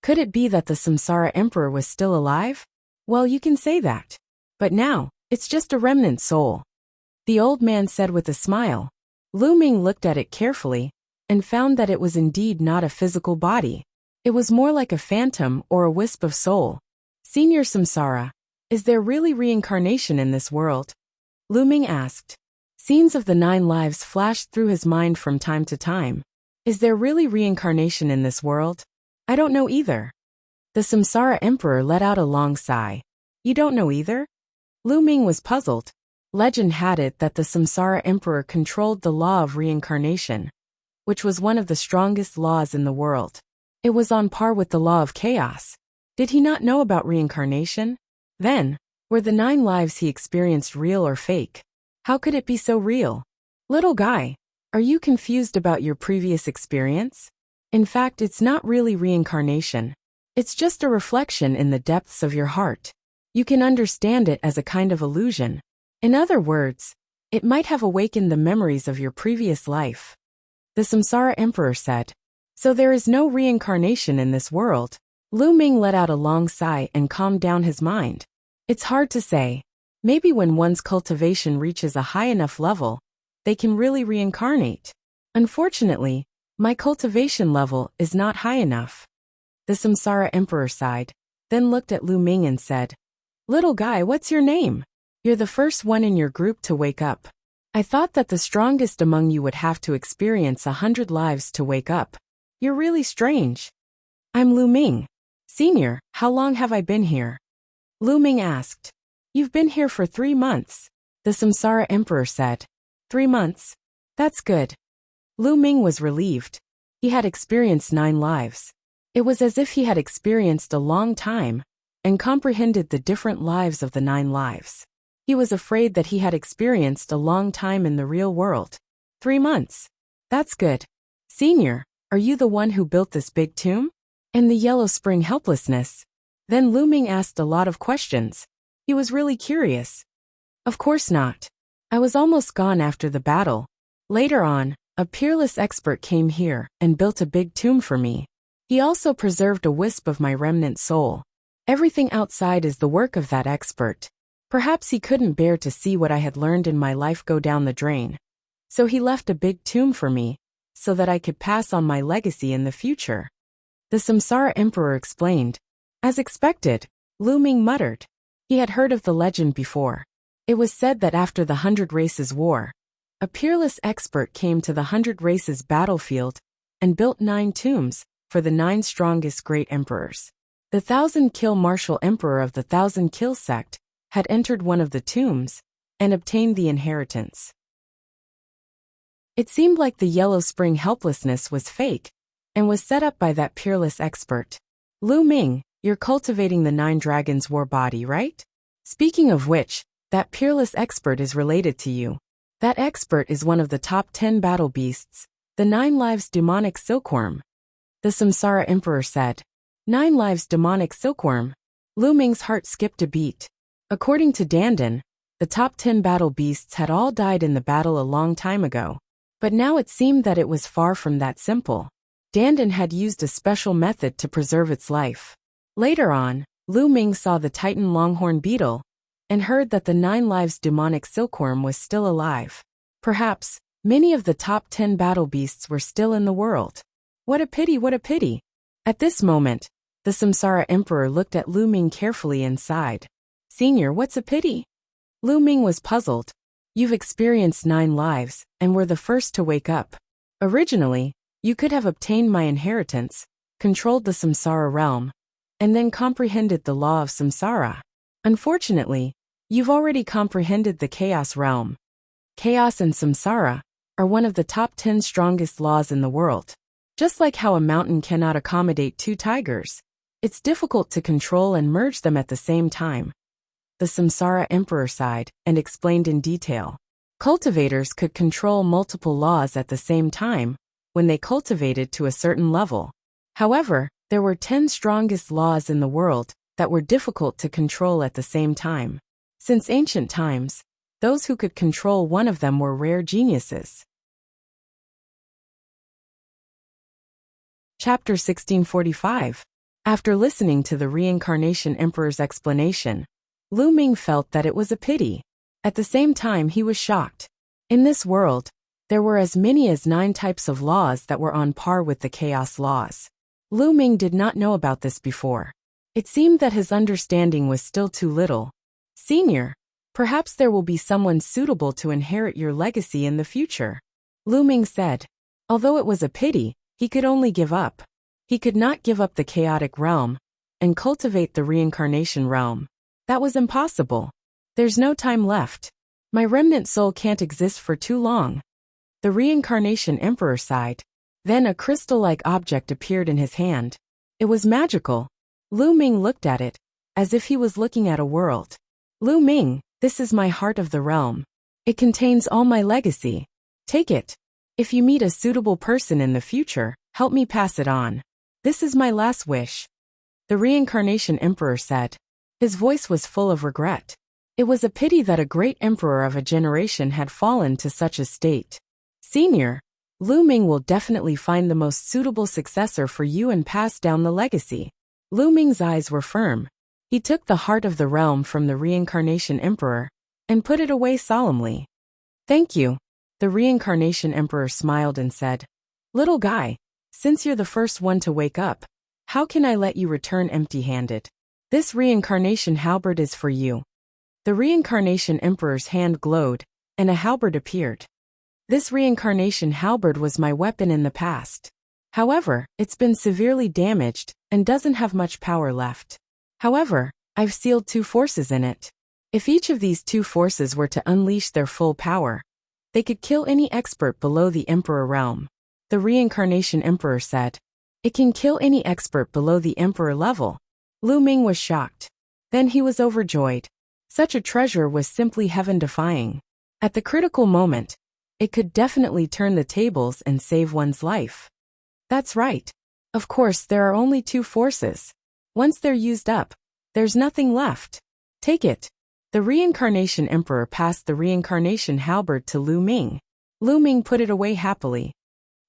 Could it be that the Samsara emperor was still alive? Well, you can say that. But now, it's just a remnant soul. The old man said with a smile. Lu Ming looked at it carefully, and found that it was indeed not a physical body. It was more like a phantom or a wisp of soul. Senior Samsara, is there really reincarnation in this world? Lu Ming asked. Scenes of the 9 lives flashed through his mind from time to time. Is there really reincarnation in this world? I don't know either. The Samsara emperor let out a long sigh. You don't know either? Lu Ming was puzzled. Legend had it that the Samsara emperor controlled the law of reincarnation, which was one of the strongest laws in the world. It was on par with the law of chaos. Did he not know about reincarnation? Then, were the 9 lives he experienced real or fake? How could it be so real? Little guy, are you confused about your previous experience? In fact, it's not really reincarnation. It's just a reflection in the depths of your heart. You can understand it as a kind of illusion. In other words, it might have awakened the memories of your previous life. The Samsara emperor said. So there is no reincarnation in this world. Lu Ming let out a long sigh and calmed down his mind. It's hard to say. Maybe when one's cultivation reaches a high enough level, they can really reincarnate. Unfortunately, my cultivation level is not high enough. The Samsara emperor sighed, then looked at Lu Ming and said, Little guy, what's your name? You're the first one in your group to wake up. I thought that the strongest among you would have to experience 100 lives to wake up. You're really strange. I'm Lu Ming. Senior, how long have I been here? Lu Ming asked. You've been here for 3 months. The Samsara emperor said. 3 months? That's good. Lu Ming was relieved. He had experienced 9 lives. It was as if he had experienced a long time and comprehended the different lives of the 9 lives. He was afraid that he had experienced a long time in the real world. 3 months. That's good. Senior, are you the one who built this big tomb? And the Yellow Spring helplessness? Then Lu Ming asked a lot of questions. He was really curious. Of course not. I was almost gone after the battle. Later on, a peerless expert came here and built a big tomb for me. He also preserved a wisp of my remnant soul. Everything outside is the work of that expert. Perhaps he couldn't bear to see what I had learned in my life go down the drain. So he left a big tomb for me, so that I could pass on my legacy in the future. The Samsara Emperor explained. As expected, Lu Ming muttered. He had heard of the legend before. It was said that after the 100 Races War, a peerless expert came to the 100 Races battlefield and built 9 tombs for the 9 strongest great emperors. The 1,000-kill martial emperor of the 1,000-kill sect had entered one of the tombs and obtained the inheritance. It seemed like the Yellow Spring helplessness was fake and was set up by that peerless expert. Lu Ming, you're cultivating the 9 Dragons War body, right? Speaking of which, that peerless expert is related to you. That expert is one of the top 10 battle beasts, the 9 Lives Demonic Silkworm. The Samsara Emperor said. 9 Lives Demonic Silkworm. Lu Ming's heart skipped a beat. According to Dandan, the top 10 battle beasts had all died in the battle a long time ago. But now it seemed that it was far from that simple. Dandan had used a special method to preserve its life. Later on, Lu Ming saw the Titan Longhorn Beetle and heard that the 9 Lives Demonic Silkworm was still alive. Perhaps, many of the top 10 battle beasts were still in the world. What a pity, what a pity. At this moment, the Samsara Emperor looked at Lu Ming carefully and sighed. Senior, what's a pity? Lu Ming was puzzled. You've experienced 9 lives and were the first to wake up. Originally, you could have obtained my inheritance, controlled the Samsara realm, and then comprehended the law of Samsara. Unfortunately, you've already comprehended the Chaos realm. Chaos and Samsara are one of the top 10 strongest laws in the world. Just like how a mountain cannot accommodate 2 tigers, it's difficult to control and merge them at the same time. The Samsara Emperor sighed and explained in detail. Cultivators could control multiple laws at the same time when they cultivated to a certain level. However, there were 10 strongest laws in the world that were difficult to control at the same time. Since ancient times, those who could control one of them were rare geniuses. Chapter 1645. After listening to the Reincarnation Emperor's explanation, Lu Ming felt that it was a pity. At the same time, he was shocked. In this world, there were as many as 9 types of laws that were on par with the chaos laws. Lu Ming did not know about this before. It seemed that his understanding was still too little. Senior, perhaps there will be someone suitable to inherit your legacy in the future. Lu Ming said. Although it was a pity, he could only give up. He could not give up the chaotic realm and cultivate the reincarnation realm. That was impossible. There's no time left. My remnant soul can't exist for too long. The Reincarnation Emperor sighed. Then a crystal-like object appeared in his hand. It was magical. Lu Ming looked at it, as if he was looking at a world. Lu Ming, this is my heart of the realm. It contains all my legacy. Take it. If you meet a suitable person in the future, help me pass it on. This is my last wish. The Reincarnation Emperor said. His voice was full of regret. It was a pity that a great emperor of a generation had fallen to such a state. Senior, Lu Ming will definitely find the most suitable successor for you and pass down the legacy. Lu Ming's eyes were firm. He took the heart of the realm from the Reincarnation Emperor and put it away solemnly. Thank you. The Reincarnation Emperor smiled and said, Little guy, since you're the first one to wake up, how can I let you return empty-handed? This reincarnation halberd is for you. The Reincarnation Emperor's hand glowed, and a halberd appeared. This reincarnation halberd was my weapon in the past. However, it's been severely damaged and doesn't have much power left. However, I've sealed 2 forces in it. If each of these 2 forces were to unleash their full power, they could kill any expert below the Emperor realm. The Reincarnation Emperor said. It can kill any expert below the Emperor level. Lu Ming was shocked. Then he was overjoyed. Such a treasure was simply heaven-defying. At the critical moment, it could definitely turn the tables and save one's life. That's right. Of course, there are only 2 forces. Once they're used up, there's nothing left. Take it. The Reincarnation Emperor passed the Reincarnation Halberd to Lu Ming. Lu Ming put it away happily.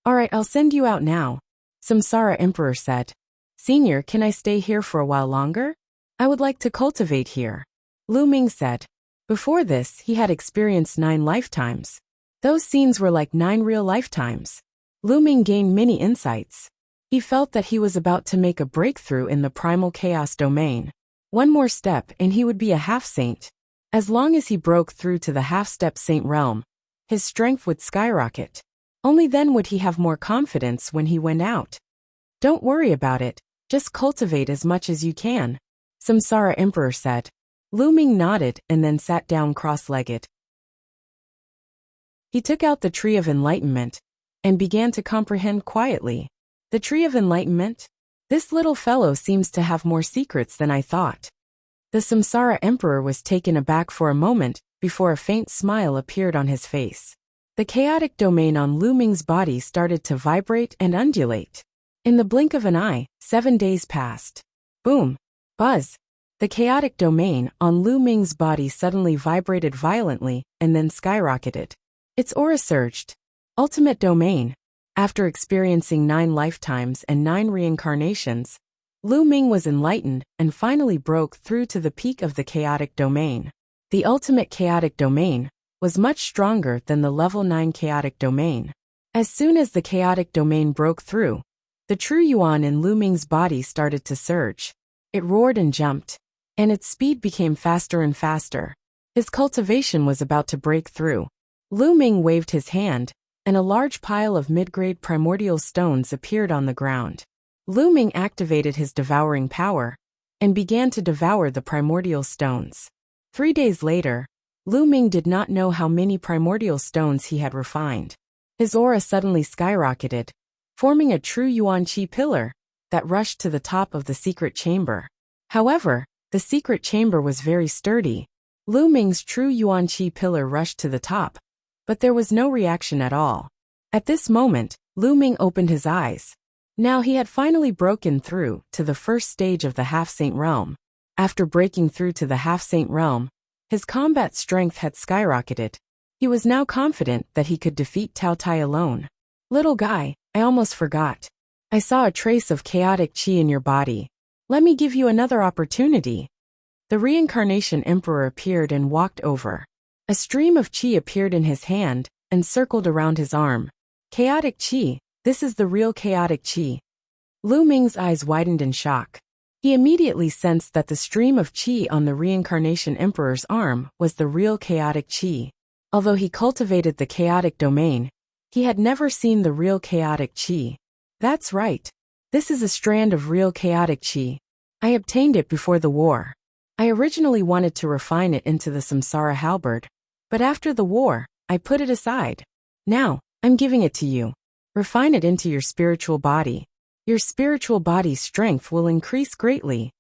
Alright, I'll send you out now, Samsara Emperor said. Senior, can I stay here for a while longer? I would like to cultivate here, Lu Ming said. Before this, he had experienced 9 lifetimes. Those scenes were like 9 real lifetimes. Lu Ming gained many insights. He felt that he was about to make a breakthrough in the primal chaos domain. One more step and he would be a half-saint. As long as he broke through to the half-step saint realm, his strength would skyrocket. Only then would he have more confidence when he went out. Don't worry about it, just cultivate as much as you can, Samsara Emperor said. Lu Ming nodded and then sat down cross-legged. He took out the Tree of Enlightenment and began to comprehend quietly. The Tree of Enlightenment? This little fellow seems to have more secrets than I thought. The Samsara Emperor was taken aback for a moment before a faint smile appeared on his face. The chaotic domain on Lu Ming's body started to vibrate and undulate. In the blink of an eye, 7 days passed. Boom! Buzz! The chaotic domain on Lu Ming's body suddenly vibrated violently and then skyrocketed. Its aura surged. Ultimate domain. After experiencing 9 lifetimes and 9 reincarnations, Lu Ming was enlightened and finally broke through to the peak of the chaotic domain. The ultimate chaotic domain was much stronger than the level 9 chaotic domain. As soon as the chaotic domain broke through, the true yuan in Lu Ming's body started to surge. It roared and jumped, and its speed became faster and faster. His cultivation was about to break through. Lu Ming waved his hand, and a large pile of mid-grade primordial stones appeared on the ground. Lu Ming activated his devouring power and began to devour the primordial stones. 3 days later, Lu Ming did not know how many primordial stones he had refined. His aura suddenly skyrocketed, forming a true yuan qi pillar that rushed to the top of the secret chamber. However, the secret chamber was very sturdy. Lu Ming's true yuan qi pillar rushed to the top, but there was no reaction at all. At this moment, Lu Ming opened his eyes. Now he had finally broken through to the first stage of the half-saint realm. After breaking through to the half-saint realm, his combat strength had skyrocketed. He was now confident that he could defeat Tao Tai alone. Little guy, I almost forgot. I saw a trace of chaotic qi in your body. Let me give you another opportunity. The reincarnation emperor appeared and walked over. A stream of qi appeared in his hand and circled around his arm. Chaotic qi, this is the real chaotic qi. Lu Ming's eyes widened in shock. He immediately sensed that the stream of qi on the reincarnation emperor's arm was the real chaotic qi. Although he cultivated the chaotic domain, he had never seen the real chaotic qi. That's right. This is a strand of real chaotic qi. I obtained it before the war. I originally wanted to refine it into the Samsara halberd, but after the war, I put it aside. Now, I'm giving it to you. Refine it into your spiritual body. Your spiritual body's strength will increase greatly.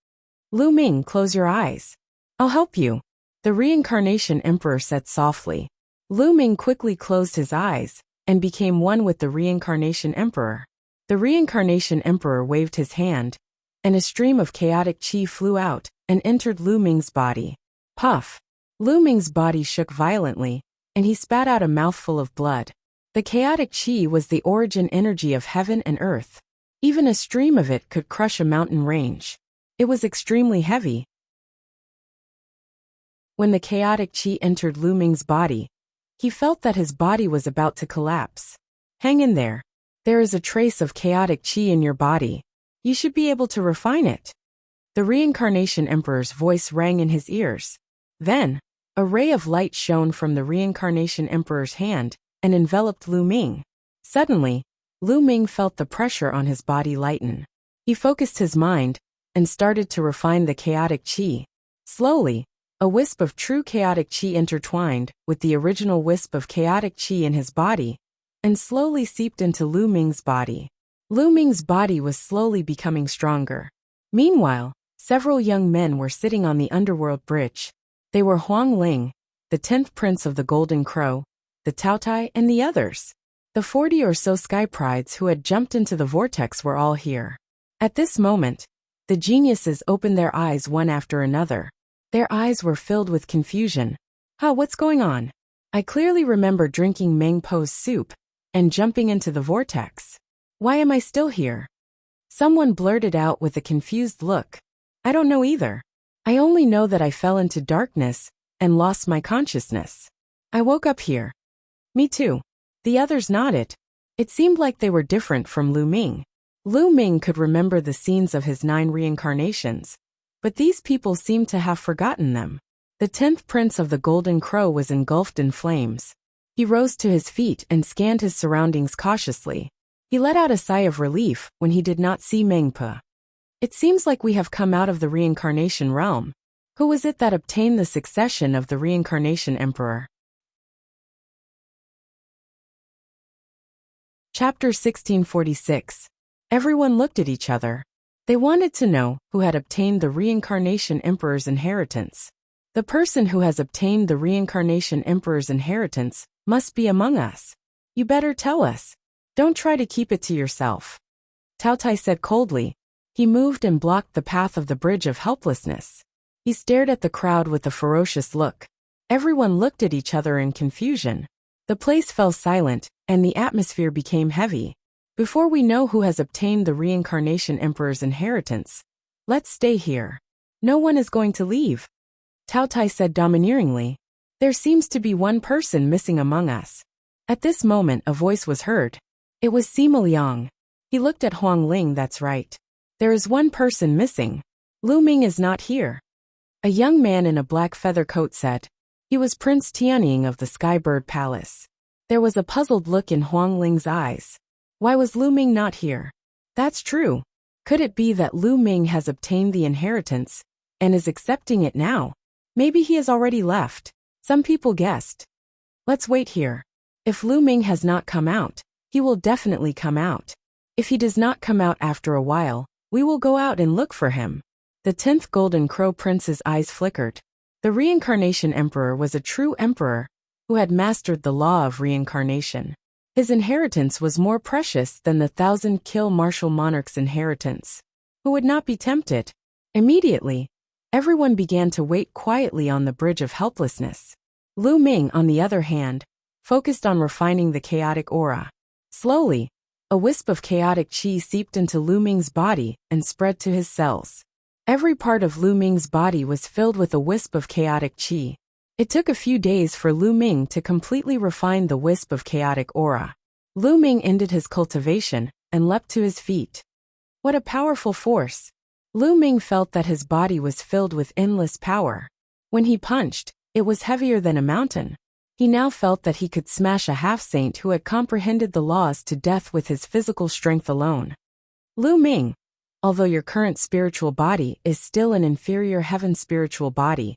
Lu Ming, close your eyes. I'll help you, the reincarnation emperor said softly. Lu Ming quickly closed his eyes and became one with the reincarnation emperor. The reincarnation emperor waved his hand, and a stream of chaotic qi flew out and entered Lu Ming's body. Puff! Lu Ming's body shook violently, and he spat out a mouthful of blood. The chaotic qi was the origin energy of heaven and earth. Even a stream of it could crush a mountain range. It was extremely heavy. When the chaotic qi entered Lu Ming's body, he felt that his body was about to collapse. Hang in there. There is a trace of chaotic qi in your body. You should be able to refine it. The reincarnation emperor's voice rang in his ears. Then, a ray of light shone from the reincarnation emperor's hand and enveloped Lu Ming. Suddenly, Lu Ming felt the pressure on his body lighten. He focused his mind and started to refine the chaotic qi. Slowly, a wisp of true chaotic qi intertwined with the original wisp of chaotic qi in his body and slowly seeped into Lu Ming's body. Lu Ming's body was slowly becoming stronger. Meanwhile, several young men were sitting on the underworld bridge. They were Huang Ling, the 10th prince of the Golden Crow, the Tao Tai, and the others. The 40 or so sky prides who had jumped into the vortex were all here. At this moment, the geniuses opened their eyes one after another. Their eyes were filled with confusion. What's going on? I clearly remember drinking Meng Po's soup and jumping into the vortex. Why am I still here? Someone blurted out with a confused look. I don't know either. I only know that I fell into darkness and lost my consciousness. I woke up here. Me too. The others nodded. It seemed like they were different from Lu Ming. Lu Ming could remember the scenes of his 9 reincarnations, but these people seemed to have forgotten them. The 10th prince of the Golden Crow was engulfed in flames. He rose to his feet and scanned his surroundings cautiously. He let out a sigh of relief when he did not see Meng Po. It seems like we have come out of the reincarnation realm. Who was it that obtained the succession of the reincarnation emperor? Chapter 1646. Everyone looked at each other. They wanted to know who had obtained the reincarnation emperor's inheritance. The person who has obtained the reincarnation emperor's inheritance must be among us. You better tell us. Don't try to keep it to yourself. Tao Tai said coldly. He moved and blocked the path of the bridge of helplessness. He stared at the crowd with a ferocious look. Everyone looked at each other in confusion. The place fell silent, and the atmosphere became heavy. Before we know who has obtained the reincarnation emperor's inheritance, let's stay here. No one is going to leave. Tao Tai said domineeringly. There seems to be one person missing among us. At this moment a voice was heard. It was Sima Liang. He looked at Huang Ling. That's right. There is one person missing. Lu Ming is not here. A young man in a black feather coat said. He was Prince Tianying of the Skybird Palace. There was a puzzled look in Huang Ling's eyes. Why was Lu Ming not here? That's true. Could it be that Lu Ming has obtained the inheritance and is accepting it now? Maybe he has already left. Some people guessed. Let's wait here. If Lu Ming has not come out, he will definitely come out. If he does not come out after a while, we will go out and look for him. The 10th Golden Crow Prince's eyes flickered. The reincarnation emperor was a true emperor who had mastered the law of reincarnation. His inheritance was more precious than the 1,000-kill martial monarch's inheritance. Who would not be tempted? Immediately, everyone began to wait quietly on the bridge of helplessness. Lu Ming, on the other hand, focused on refining the chaotic aura. Slowly, a wisp of chaotic qi seeped into Lu Ming's body and spread to his cells. Every part of Lu Ming's body was filled with a wisp of chaotic qi. It took a few days for Lu Ming to completely refine the wisp of chaotic aura. Lu Ming ended his cultivation and leapt to his feet. What a powerful force! Lu Ming felt that his body was filled with endless power. When he punched, it was heavier than a mountain. He now felt that he could smash a half-saint who had comprehended the laws to death with his physical strength alone. Lu Ming, although your current spiritual body is still an inferior heaven spiritual body,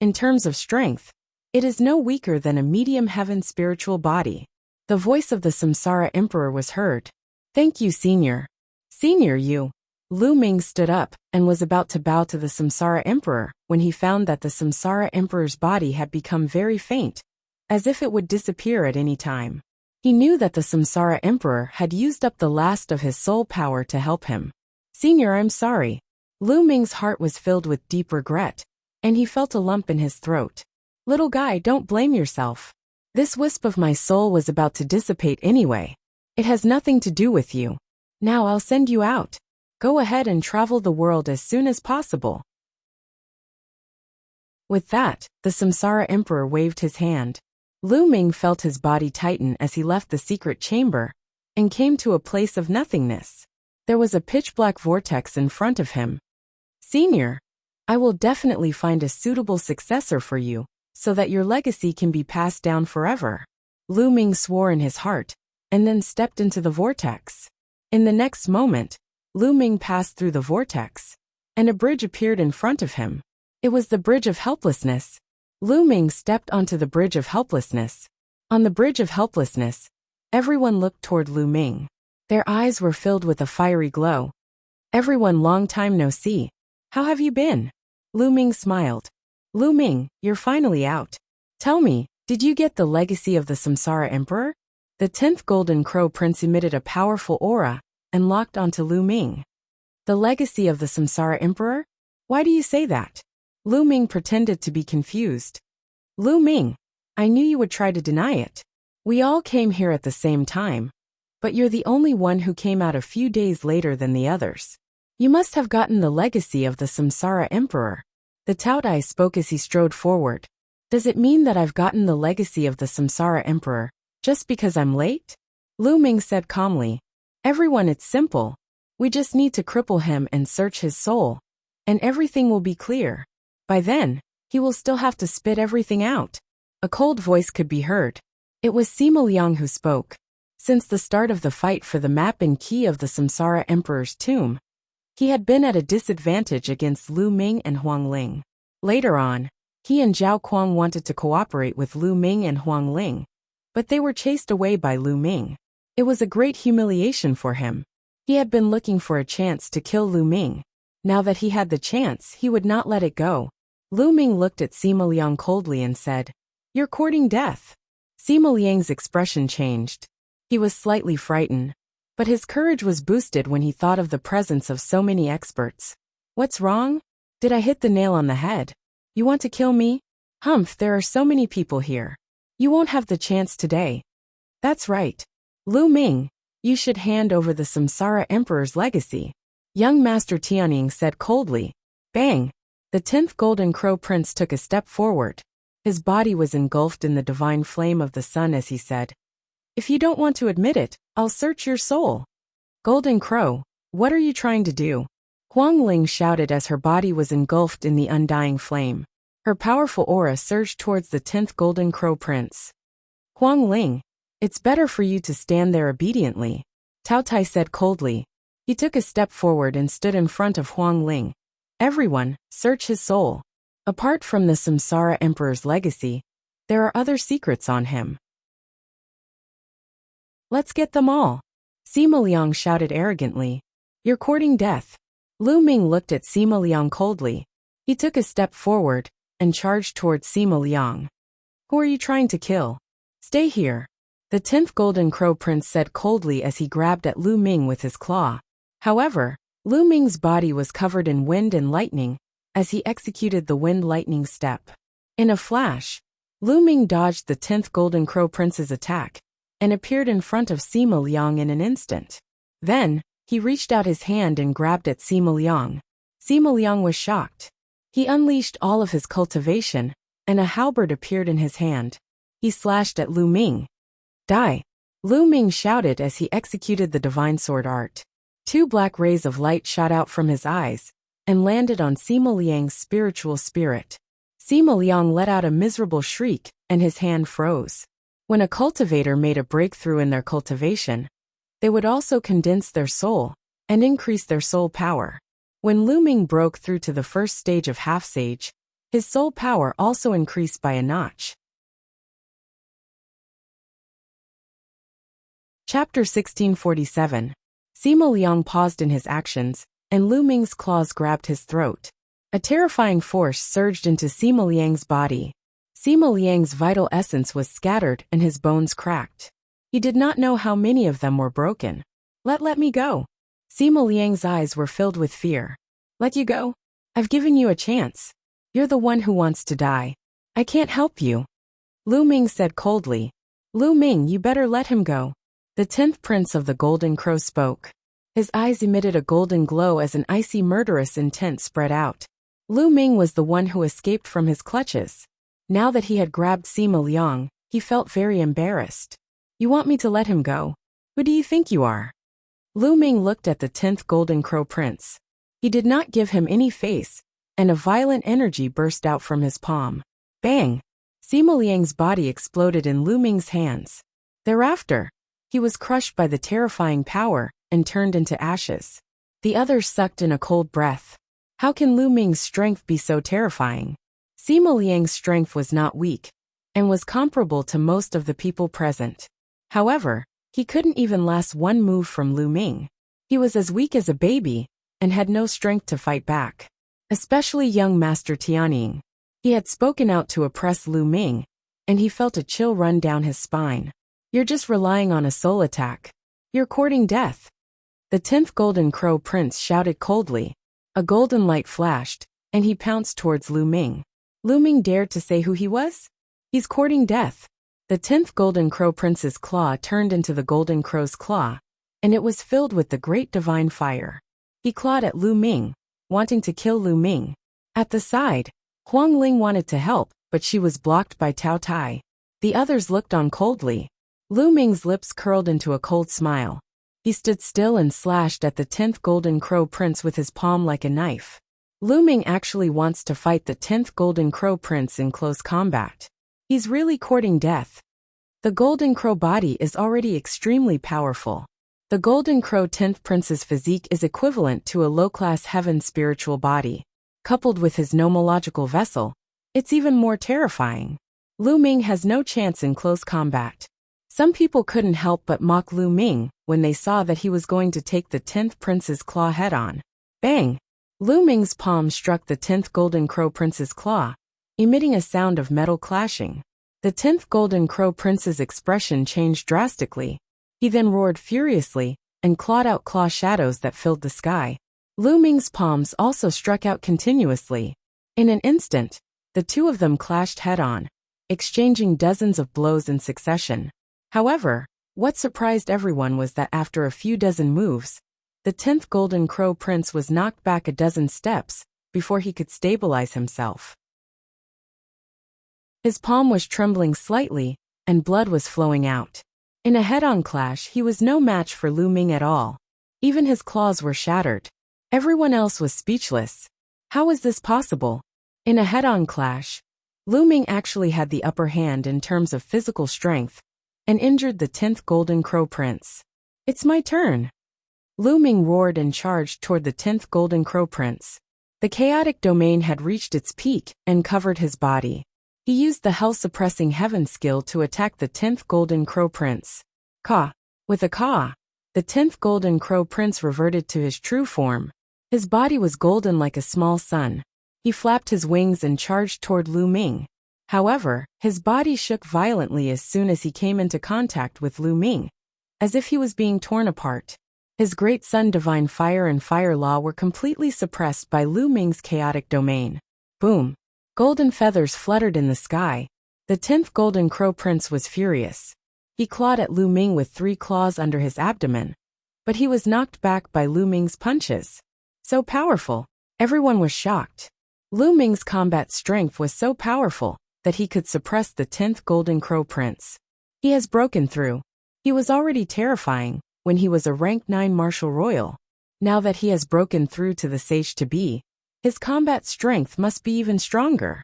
in terms of strength, it is no weaker than a medium heaven spiritual body. The voice of the Samsara Emperor was heard. Thank you, Senior. Senior, you. Lu Ming stood up and was about to bow to the Samsara Emperor when he found that the Samsara Emperor's body had become very faint, as if it would disappear at any time. He knew that the Samsara Emperor had used up the last of his soul power to help him. Senior, I'm sorry. Lu Ming's heart was filled with deep regret, and he felt a lump in his throat. Little guy, don't blame yourself. This wisp of my soul was about to dissipate anyway. It has nothing to do with you. Now I'll send you out. Go ahead and travel the world as soon as possible. With that, the Samsara Emperor waved his hand. Lu Ming felt his body tighten as he left the secret chamber and came to a place of nothingness. There was a pitch-black vortex in front of him. Senior, I will definitely find a suitable successor for you, so that your legacy can be passed down forever. Lu Ming swore in his heart, and then stepped into the vortex. In the next moment, Lu Ming passed through the vortex, and a bridge appeared in front of him. It was the bridge of helplessness. Lu Ming stepped onto the bridge of helplessness. On the bridge of helplessness, everyone looked toward Lu Ming. Their eyes were filled with a fiery glow. Everyone, long time no see. How have you been? Lu Ming smiled. Lu Ming, you're finally out. Tell me, did you get the legacy of the Samsara Emperor? The 10th Golden Crow Prince emitted a powerful aura and locked onto Lu Ming. The legacy of the Samsara Emperor? Why do you say that? Lu Ming pretended to be confused. Lu Ming, I knew you would try to deny it. We all came here at the same time, but you're the only one who came out a few days later than the others. You must have gotten the legacy of the Samsara Emperor. The Taotai spoke as he strode forward. Does it mean that I've gotten the legacy of the Samsara Emperor, just because I'm late? Lu Ming said calmly. Everyone, it's simple. We just need to cripple him and search his soul, and everything will be clear. By then, he will still have to spit everything out. A cold voice could be heard. It was Sima Liang who spoke. Since the start of the fight for the map and key of the Samsara Emperor's tomb, he had been at a disadvantage against Lu Ming and Huang Ling. Later on, he and Zhao Kuang wanted to cooperate with Lu Ming and Huang Ling, but they were chased away by Lu Ming. It was a great humiliation for him. He had been looking for a chance to kill Lu Ming. Now that he had the chance, he would not let it go. Lu Ming looked at Sima Liang coldly and said, "You're courting death." Sima Liang's expression changed. He was slightly frightened, but his courage was boosted when he thought of the presence of so many experts. What's wrong? Did I hit the nail on the head? You want to kill me? Humph, there are so many people here. You won't have the chance today. That's right. Lu Ming, you should hand over the Samsara Emperor's legacy. Young Master Tianying said coldly. Bang! The 10th Golden Crow Prince took a step forward. His body was engulfed in the divine flame of the sun as he said, "If you don't want to admit it, I'll search your soul." Golden Crow, what are you trying to do? Huang Ling shouted as her body was engulfed in the undying flame. Her powerful aura surged towards the 10th Golden Crow Prince. Huang Ling, it's better for you to stand there obediently, Tao Tai said coldly. He took a step forward and stood in front of Huang Ling. Everyone, search his soul. Apart from the Samsara Emperor's legacy, there are other secrets on him. Let's get them all. Sima Liang shouted arrogantly. You're courting death. Lu Ming looked at Sima Liang coldly. He took a step forward and charged towards Sima Liang. Who are you trying to kill? Stay here. The 10th Golden Crow Prince said coldly as he grabbed at Lu Ming with his claw. However, Lu Ming's body was covered in wind and lightning as he executed the wind-lightning step. In a flash, Lu Ming dodged the 10th Golden Crow Prince's attack and appeared in front of Sima Liang in an instant. Then, he reached out his hand and grabbed at Sima Liang. Sima Liang was shocked. He unleashed all of his cultivation, and a halberd appeared in his hand. He slashed at Lu Ming. Die! Lu Ming shouted as he executed the divine sword art. 2 black rays of light shot out from his eyes and landed on Sima Liang's spiritual spirit. Sima Liang let out a miserable shriek, and his hand froze. When a cultivator made a breakthrough in their cultivation, they would also condense their soul and increase their soul power. When Lu Ming broke through to the first stage of half-sage, his soul power also increased by a notch. Chapter 1647. Sima Liang paused in his actions, and Lu Ming's claws grabbed his throat. A terrifying force surged into Sima Liang's body. Sima Liang's vital essence was scattered and his bones cracked. He did not know how many of them were broken. Let me go. Sima Liang's eyes were filled with fear. Let you go? I've given you a chance. You're the one who wants to die. I can't help you. Lu Ming said coldly. Lu Ming, you better let him go. The 10th Prince of the Golden Crow spoke. His eyes emitted a golden glow as an icy murderous intent spread out. Lu Ming was the one who escaped from his clutches. Now that he had grabbed Sima Liang, he felt very embarrassed. You want me to let him go? Who do you think you are? Lu Ming looked at the 10th Golden Crow Prince. He did not give him any face, and a violent energy burst out from his palm. Bang! Sima Liang's body exploded in Lu Ming's hands. Thereafter, he was crushed by the terrifying power and turned into ashes. The others sucked in a cold breath. How can Lu Ming's strength be so terrifying? Sima Liang's strength was not weak, and was comparable to most of the people present. However, he couldn't even last one move from Lu Ming. He was as weak as a baby, and had no strength to fight back. Especially young Master Tianying. He had spoken out to oppress Lu Ming, and he felt a chill run down his spine. You're just relying on a soul attack. You're courting death. The 10th Golden Crow Prince shouted coldly. A golden light flashed, and he pounced towards Lu Ming. Lu Ming dared to say who he was? He's courting death. The 10th Golden Crow Prince's claw turned into the Golden Crow's claw, and it was filled with the great divine fire. He clawed at Lu Ming, wanting to kill Lu Ming. At the side, Huang Ling wanted to help, but she was blocked by Cao Tai. The others looked on coldly. Lu Ming's lips curled into a cold smile. He stood still and slashed at the 10th Golden Crow Prince with his palm like a knife. Lu Ming actually wants to fight the 10th Golden Crow Prince in close combat. He's really courting death. The Golden Crow body is already extremely powerful. The Golden Crow 10th Prince's physique is equivalent to a low-class heaven spiritual body. Coupled with his nomological vessel, it's even more terrifying. Lu Ming has no chance in close combat. Some people couldn't help but mock Lu Ming when they saw that he was going to take the 10th Prince's claw head-on. Bang! Lu Ming's palm struck the 10th Golden Crow Prince's claw, emitting a sound of metal clashing. The 10th Golden Crow Prince's expression changed drastically. He then roared furiously and clawed out claw shadows that filled the sky. Lu Ming's palms also struck out continuously. In an instant, the two of them clashed head-on, exchanging dozens of blows in succession. However, what surprised everyone was that after a few dozen moves, the 10th Golden Crow Prince was knocked back a dozen steps before he could stabilize himself. His palm was trembling slightly, and blood was flowing out. In a head-on clash, he was no match for Lu Ming at all. Even his claws were shattered. Everyone else was speechless. How was this possible? In a head-on clash, Lu Ming actually had the upper hand in terms of physical strength, and injured the 10th Golden Crow Prince. It's my turn. Lu Ming roared and charged toward the 10th Golden Crow Prince. The chaotic domain had reached its peak and covered his body. He used the hell-suppressing heaven skill to attack the 10th Golden Crow Prince. Caw! With a caw, the 10th Golden Crow Prince reverted to his true form. His body was golden like a small sun. He flapped his wings and charged toward Lu Ming. However, his body shook violently as soon as he came into contact with Lu Ming, as if he was being torn apart. His great sun divine fire and fire law were completely suppressed by Lu Ming's chaotic domain. Boom! Golden feathers fluttered in the sky. The 10th Golden Crow Prince was furious. He clawed at Lu Ming with 3 claws under his abdomen, but he was knocked back by Lu Ming's punches. So powerful, everyone was shocked. Lu Ming's combat strength was so powerful that he could suppress the 10th Golden Crow Prince. He has broken through. He was already terrifying when he was a rank 9 martial royal. Now that he has broken through to the sage-to-be, his combat strength must be even stronger.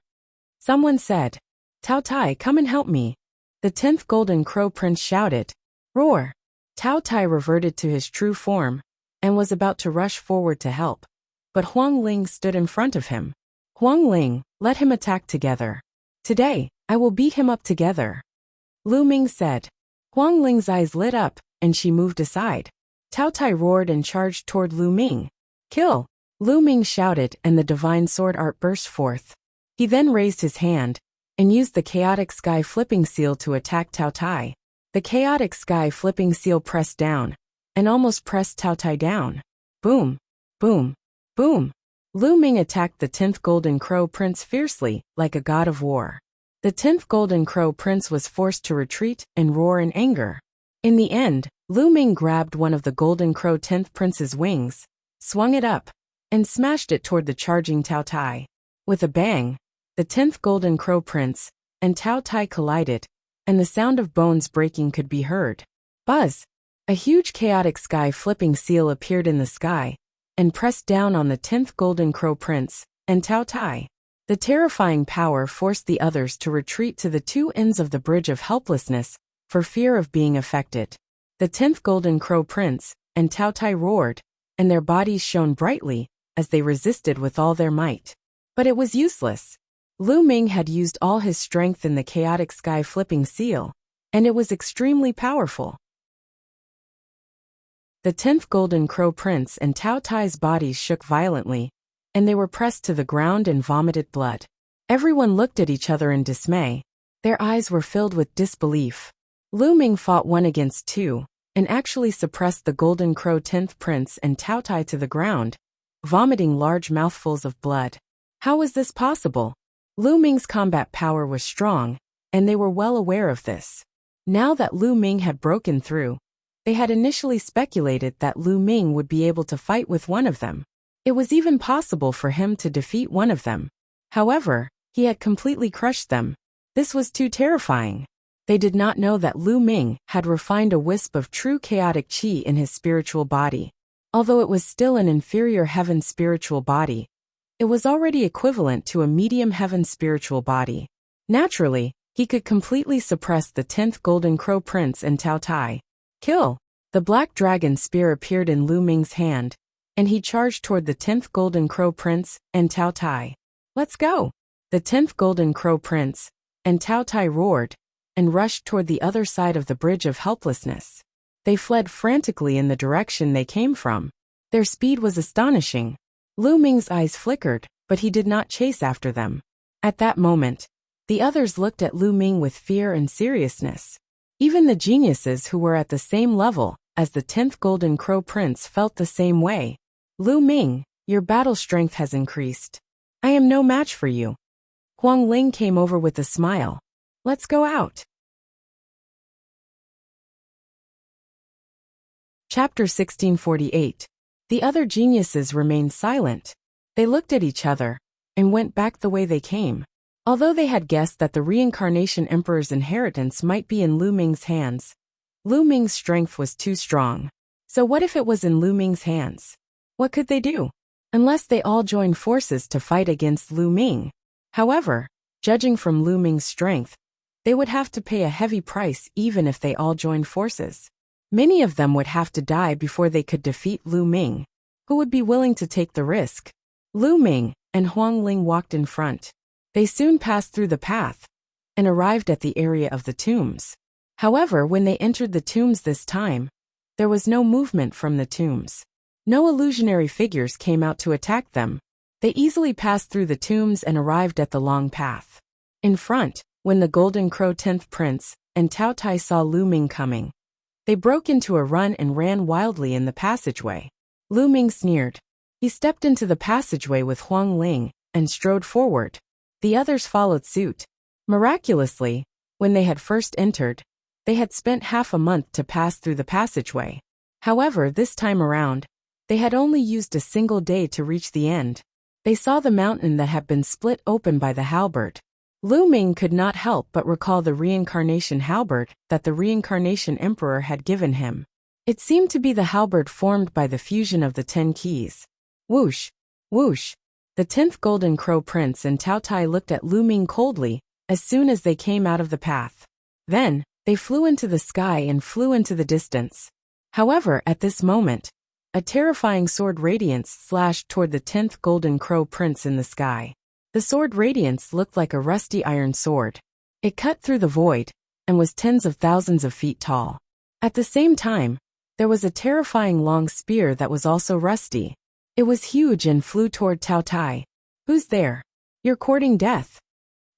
Someone said, "Cao Tai, come and help me." The 10th Golden Crow Prince shouted, "Roar!" Cao Tai reverted to his true form and was about to rush forward to help, but Huang Ling stood in front of him. "Huang Ling, let him attack together. Today, I will beat him up together." Lu Ming said. Huang Ling's eyes lit up, and she moved aside. Cao Tai roared and charged toward Lu Ming. "Kill!" Lu Ming shouted, and the divine sword art burst forth. He then raised his hand and used the chaotic sky flipping seal to attack Cao Tai. The chaotic sky flipping seal pressed down and almost pressed Cao Tai down. Boom! Boom! Boom! Lu Ming attacked the 10th Golden Crow Prince fiercely, like a god of war. The 10th Golden Crow Prince was forced to retreat and roar in anger. In the end, Lu Ming grabbed one of the Golden Crow 10th Prince's wings, swung it up, and smashed it toward the charging Cao Tai. With a bang, the 10th Golden Crow Prince and Cao Tai collided, and the sound of bones breaking could be heard. Buzz! A huge chaotic sky flipping seal appeared in the sky and pressed down on the 10th Golden Crow Prince and Cao Tai. The terrifying power forced the others to retreat to the two ends of the bridge of helplessness for fear of being affected. The 10th Golden Crow Prince and Cao Tai roared, and their bodies shone brightly as they resisted with all their might. But it was useless. Lu Ming had used all his strength in the chaotic sky flipping seal, and it was extremely powerful. The 10th Golden Crow Prince and Cao Tai's bodies shook violently, and they were pressed to the ground and vomited blood. Everyone looked at each other in dismay. Their eyes were filled with disbelief. Lu Ming fought 1 against 2, and actually suppressed the Golden Crow 10th Prince and Cao Tai to the ground, vomiting large mouthfuls of blood. How was this possible? Lu Ming's combat power was strong, and they were well aware of this. Now that Lu Ming had broken through, they had initially speculated that Lu Ming would be able to fight with one of them. It was even possible for him to defeat one of them. However, he had completely crushed them. This was too terrifying. They did not know that Lu Ming had refined a wisp of true chaotic qi in his spiritual body. Although it was still an inferior heaven spiritual body, it was already equivalent to a medium heaven spiritual body. Naturally, he could completely suppress the 10th Golden Crow Prince and Tao Tai. Kill! The black dragon spear appeared in Lu Ming's hand, and he charged toward the 10th Golden Crow Prince and Tao Tai. Let's go! The 10th Golden Crow Prince and Tao Tai roared and rushed toward the other side of the Bridge of Helplessness. They fled frantically in the direction they came from. Their speed was astonishing. Lu Ming's eyes flickered, but he did not chase after them. At that moment, the others looked at Lu Ming with fear and seriousness. Even the geniuses who were at the same level as the 10th Golden Crow Prince felt the same way. Lu Ming, your battle strength has increased. I am no match for you. Huang Ling came over with a smile. Let's go out. Chapter 1648. The other geniuses remained silent. They looked at each other and went back the way they came. Although they had guessed that the reincarnation emperor's inheritance might be in Lu Ming's hands, Lu Ming's strength was too strong. So what if it was in Lu Ming's hands? What could they do? Unless they all joined forces to fight against Lu Ming. However, judging from Lu Ming's strength, they would have to pay a heavy price even if they all joined forces. Many of them would have to die before they could defeat Lu Ming. Who would be willing to take the risk? Lu Ming and Huang Ling walked in front. They soon passed through the path and arrived at the area of the tombs. However, when they entered the tombs this time, there was no movement from the tombs. No illusionary figures came out to attack them. They easily passed through the tombs and arrived at the long path. In front, when the Golden Crow 10th Prince and Tao Tai saw Lu Ming coming, they broke into a run and ran wildly in the passageway. Lu Ming sneered. He stepped into the passageway with Huang Ling and strode forward. The others followed suit. Miraculously, when they had first entered, they had spent half a month to pass through the passageway. However, this time around, they had only used a single day to reach the end. They saw the mountain that had been split open by the halberd. Lu Ming could not help but recall the reincarnation halberd that the reincarnation emperor had given him. It seemed to be the halberd formed by the fusion of the 10 keys. Whoosh! Whoosh! The 10th Golden Crow Prince and Tao Tai looked at Lu Ming coldly as soon as they came out of the path. Then, they flew into the sky and flew into the distance. However, at this moment, a terrifying sword radiance slashed toward the 10th Golden Crow Prince in the sky. The sword radiance looked like a rusty iron sword. It cut through the void and was tens of thousands of feet tall. At the same time, there was a terrifying long spear that was also rusty. It was huge and flew toward Tao Tai. Who's there? You're courting death.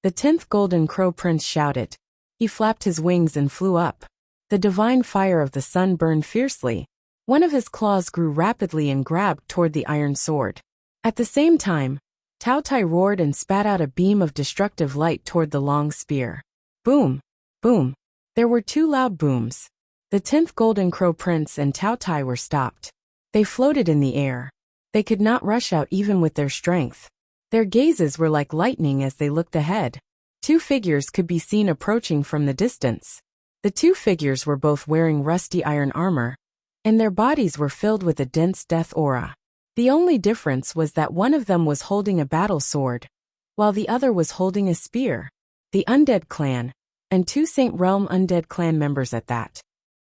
The 10th Golden Crow Prince shouted. He flapped his wings and flew up. The divine fire of the sun burned fiercely. One of his claws grew rapidly and grabbed toward the iron sword. At the same time, Tao Tai roared and spat out a beam of destructive light toward the long spear. Boom! Boom! There were two loud booms. The 10th Golden Crow Prince and Tao Tai were stopped. They floated in the air. They could not rush out even with their strength. Their gazes were like lightning as they looked ahead. Two figures could be seen approaching from the distance. The two figures were both wearing rusty iron armor, and their bodies were filled with a dense death aura. The only difference was that one of them was holding a battle sword, while the other was holding a spear. The Undead Clan, and two Saint Realm Undead Clan members at that.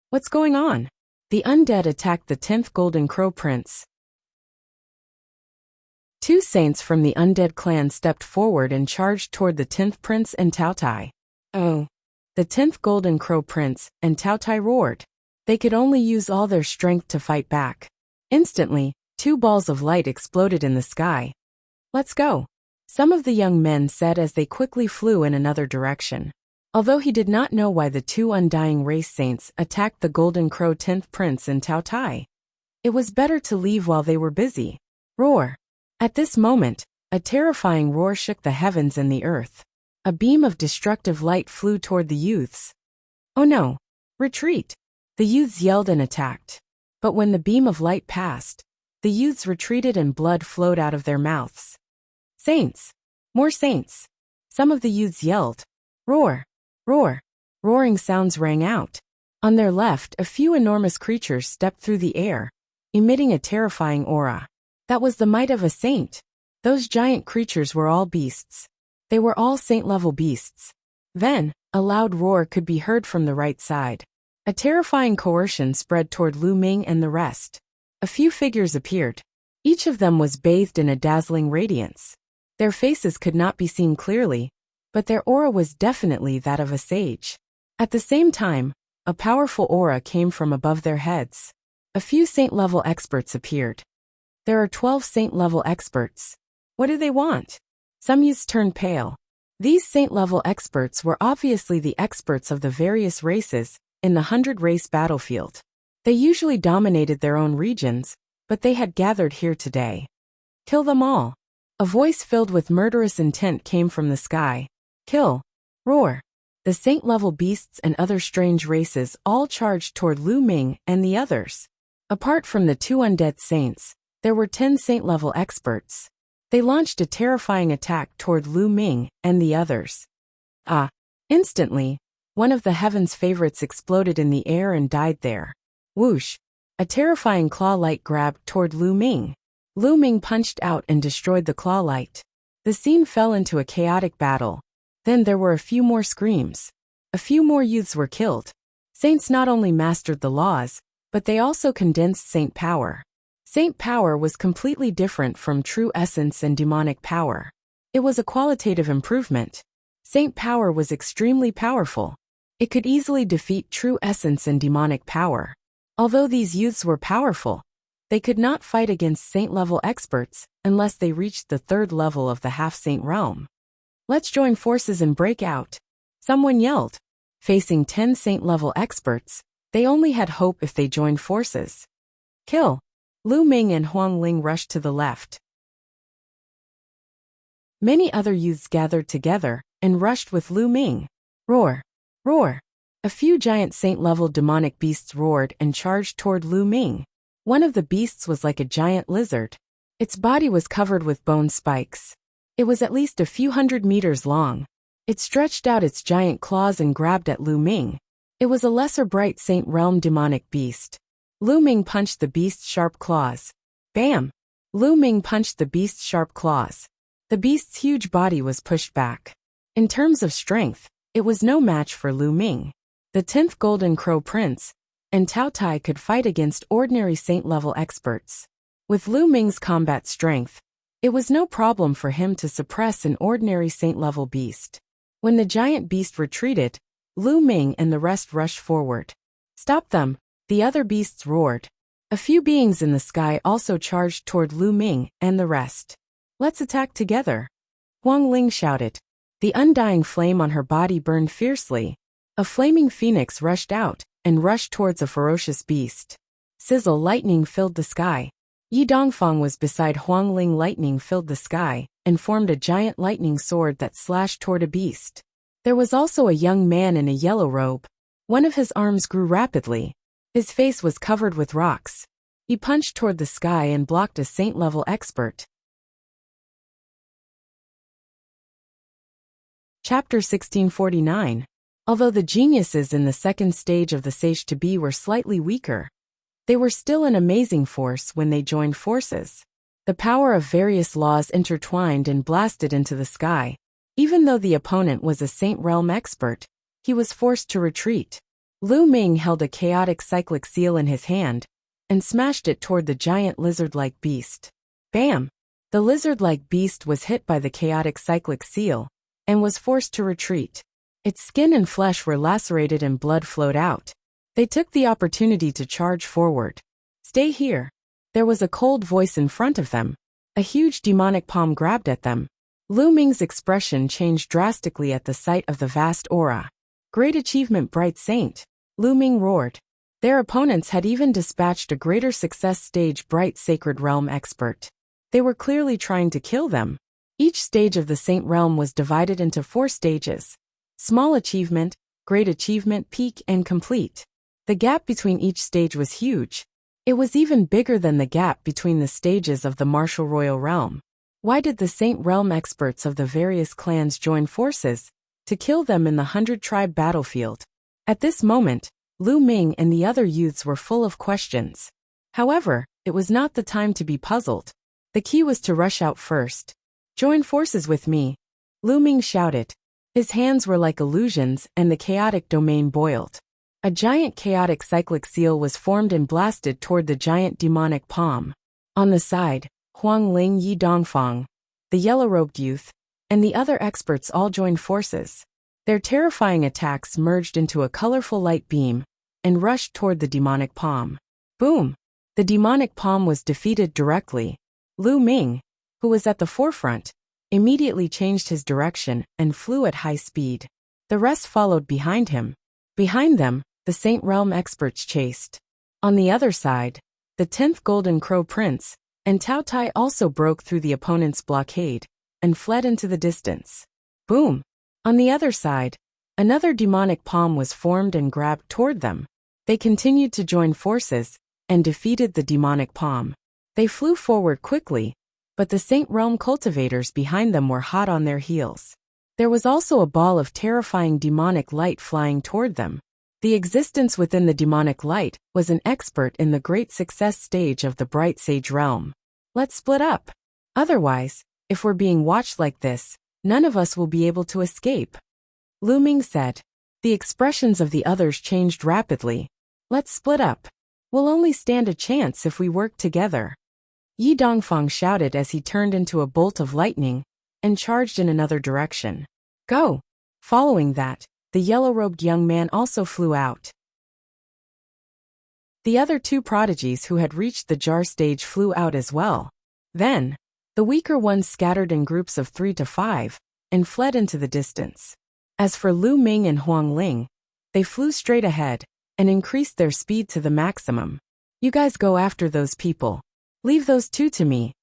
What's going on? The Undead attacked the 10th Golden Crow Prince. Two saints from the Undead Clan stepped forward and charged toward the 10th Prince and Tao Tai. Oh! The 10th Golden Crow Prince and Tao Tai roared. They could only use all their strength to fight back. Instantly, two balls of light exploded in the sky. Let's go! Some of the young men said as they quickly flew in another direction. Although he did not know why the two Undying Race Saints attacked the Golden Crow 10th Prince and Tao Tai, it was better to leave while they were busy. Roar! At this moment, a terrifying roar shook the heavens and the earth. A beam of destructive light flew toward the youths. "Oh no! Retreat!" The youths yelled and attacked. But when the beam of light passed, the youths retreated and blood flowed out of their mouths. "Saints! More saints!" Some of the youths yelled. "Roar! Roar!" Roaring sounds rang out. On their left, a few enormous creatures stepped through the air, emitting a terrifying aura. That was the might of a saint. Those giant creatures were all beasts. They were all saint-level beasts. Then, a loud roar could be heard from the right side. A terrifying coercion spread toward Lu Ming and the rest. A few figures appeared. Each of them was bathed in a dazzling radiance. Their faces could not be seen clearly, but their aura was definitely that of a sage. At the same time, a powerful aura came from above their heads. A few saint-level experts appeared. There are 12 saint-level experts. What do they want? Some youths turned pale. These saint-level experts were obviously the experts of the various races in the 100-race battlefield. They usually dominated their own regions, but they had gathered here today. "Kill them all." A voice filled with murderous intent came from the sky. "Kill! Roar!" The saint-level beasts and other strange races all charged toward Lu Ming and the others. Apart from the 2 undead saints, there were 10 saint-level experts. They launched a terrifying attack toward Lu Ming and the others. Instantly, one of the heaven's favorites exploded in the air and died there. Whoosh! A terrifying claw light grabbed toward Lu Ming. Lu Ming punched out and destroyed the claw light. The scene fell into a chaotic battle. Then there were a few more screams. A few more youths were killed. Saints not only mastered the laws, but they also condensed saint power. Saint power was completely different from true essence and demonic power. It was a qualitative improvement. Saint power was extremely powerful. It could easily defeat true essence and demonic power. Although these youths were powerful, they could not fight against saint-level experts unless they reached the 3rd level of the half-saint realm. "Let's join forces and break out," someone yelled. Facing 10 saint-level experts, they only had hope if they joined forces. "Kill!" Lu Ming and Huang Ling rushed to the left. Many other youths gathered together and rushed with Lu Ming. Roar! Roar! A few giant saint-level demonic beasts roared and charged toward Lu Ming. One of the beasts was like a giant lizard. Its body was covered with bone spikes. It was at least a few hundred meters long. It stretched out its giant claws and grabbed at Lu Ming. It was a lesser bright saint realm demonic beast. Lu Ming punched the beast's sharp claws. Bam! Lu Ming punched the beast's sharp claws. The beast's huge body was pushed back. In terms of strength, it was no match for Lu Ming. The 10th Golden Crow Prince and Tao Tai could fight against ordinary saint-level experts. With Lu Ming's combat strength, it was no problem for him to suppress an ordinary saint-level beast. When the giant beast retreated, Lu Ming and the rest rushed forward. "Stop them!" The other beasts roared. A few beings in the sky also charged toward Lu Ming and the rest. "Let's attack together!" Huang Ling shouted. The undying flame on her body burned fiercely. A flaming phoenix rushed out and rushed towards a ferocious beast. Sizzle lightning filled the sky. Yi Dongfang was beside Huang Ling. Lightning filled the sky and formed a giant lightning sword that slashed toward a beast. There was also a young man in a yellow robe. One of his arms grew rapidly. His face was covered with rocks. He punched toward the sky and blocked a saint-level expert. Chapter 1649. Although the geniuses in the 2nd stage of the Sage to Be were slightly weaker, they were still an amazing force when they joined forces. The power of various laws intertwined and blasted into the sky. Even though the opponent was a Saint Realm expert, he was forced to retreat. Lu Ming held a chaotic cyclic seal in his hand and smashed it toward the giant lizard-like beast. Bam! The lizard-like beast was hit by the chaotic cyclic seal and was forced to retreat. Its skin and flesh were lacerated and blood flowed out. They took the opportunity to charge forward. "Stay here." There was a cold voice in front of them. A huge demonic palm grabbed at them. Lu Ming's expression changed drastically at the sight of the vast aura. "Great achievement, Bright Saint!" Lu Ming roared. Their opponents had even dispatched a greater success stage Bright Sacred Realm expert. They were clearly trying to kill them. Each stage of the Saint Realm was divided into 4 stages: small achievement, great achievement, peak, and complete. The gap between each stage was huge. It was even bigger than the gap between the stages of the martial royal realm. Why did the Saint Realm experts of the various clans join forces to kill them in the 100-tribe battlefield? At this moment, Lu Ming and the other youths were full of questions. However, it was not the time to be puzzled. The key was to rush out first. "Join forces with me," Lu Ming shouted. His hands were like illusions and the chaotic domain boiled. A giant chaotic cyclic seal was formed and blasted toward the giant demonic palm. On the side, Huang Ling, Yi Dongfang, the yellow-robed youth, and the other experts all joined forces. Their terrifying attacks merged into a colorful light beam and rushed toward the demonic palm. Boom! The demonic palm was defeated directly. Lu Ming, who was at the forefront, immediately changed his direction and flew at high speed. The rest followed behind him. Behind them, the Saint Realm experts chased. On the other side, the 10th Golden Crow Prince and Tao Tai also broke through the opponent's blockade and fled into the distance. Boom! On the other side, another demonic palm was formed and grabbed toward them. They continued to join forces and defeated the demonic palm. They flew forward quickly, but the Saint Realm cultivators behind them were hot on their heels. There was also a ball of terrifying demonic light flying toward them. The existence within the demonic light was an expert in the great success stage of the Bright Sage realm. "Let's split up. Otherwise, if we're being watched like this, none of us will be able to escape," Lu Ming said. The expressions of the others changed rapidly. "Let's split up. We'll only stand a chance if we work together," Yi Dongfang shouted as he turned into a bolt of lightning and charged in another direction. "Go!" Following that, the yellow-robed young man also flew out. The other 2 prodigies who had reached the jar stage flew out as well. Then, the weaker ones scattered in groups of 3 to 5 and fled into the distance. As for Lu Ming and Huang Ling, they flew straight ahead and increased their speed to the maximum. "You guys go after those people. Leave those 2 to me."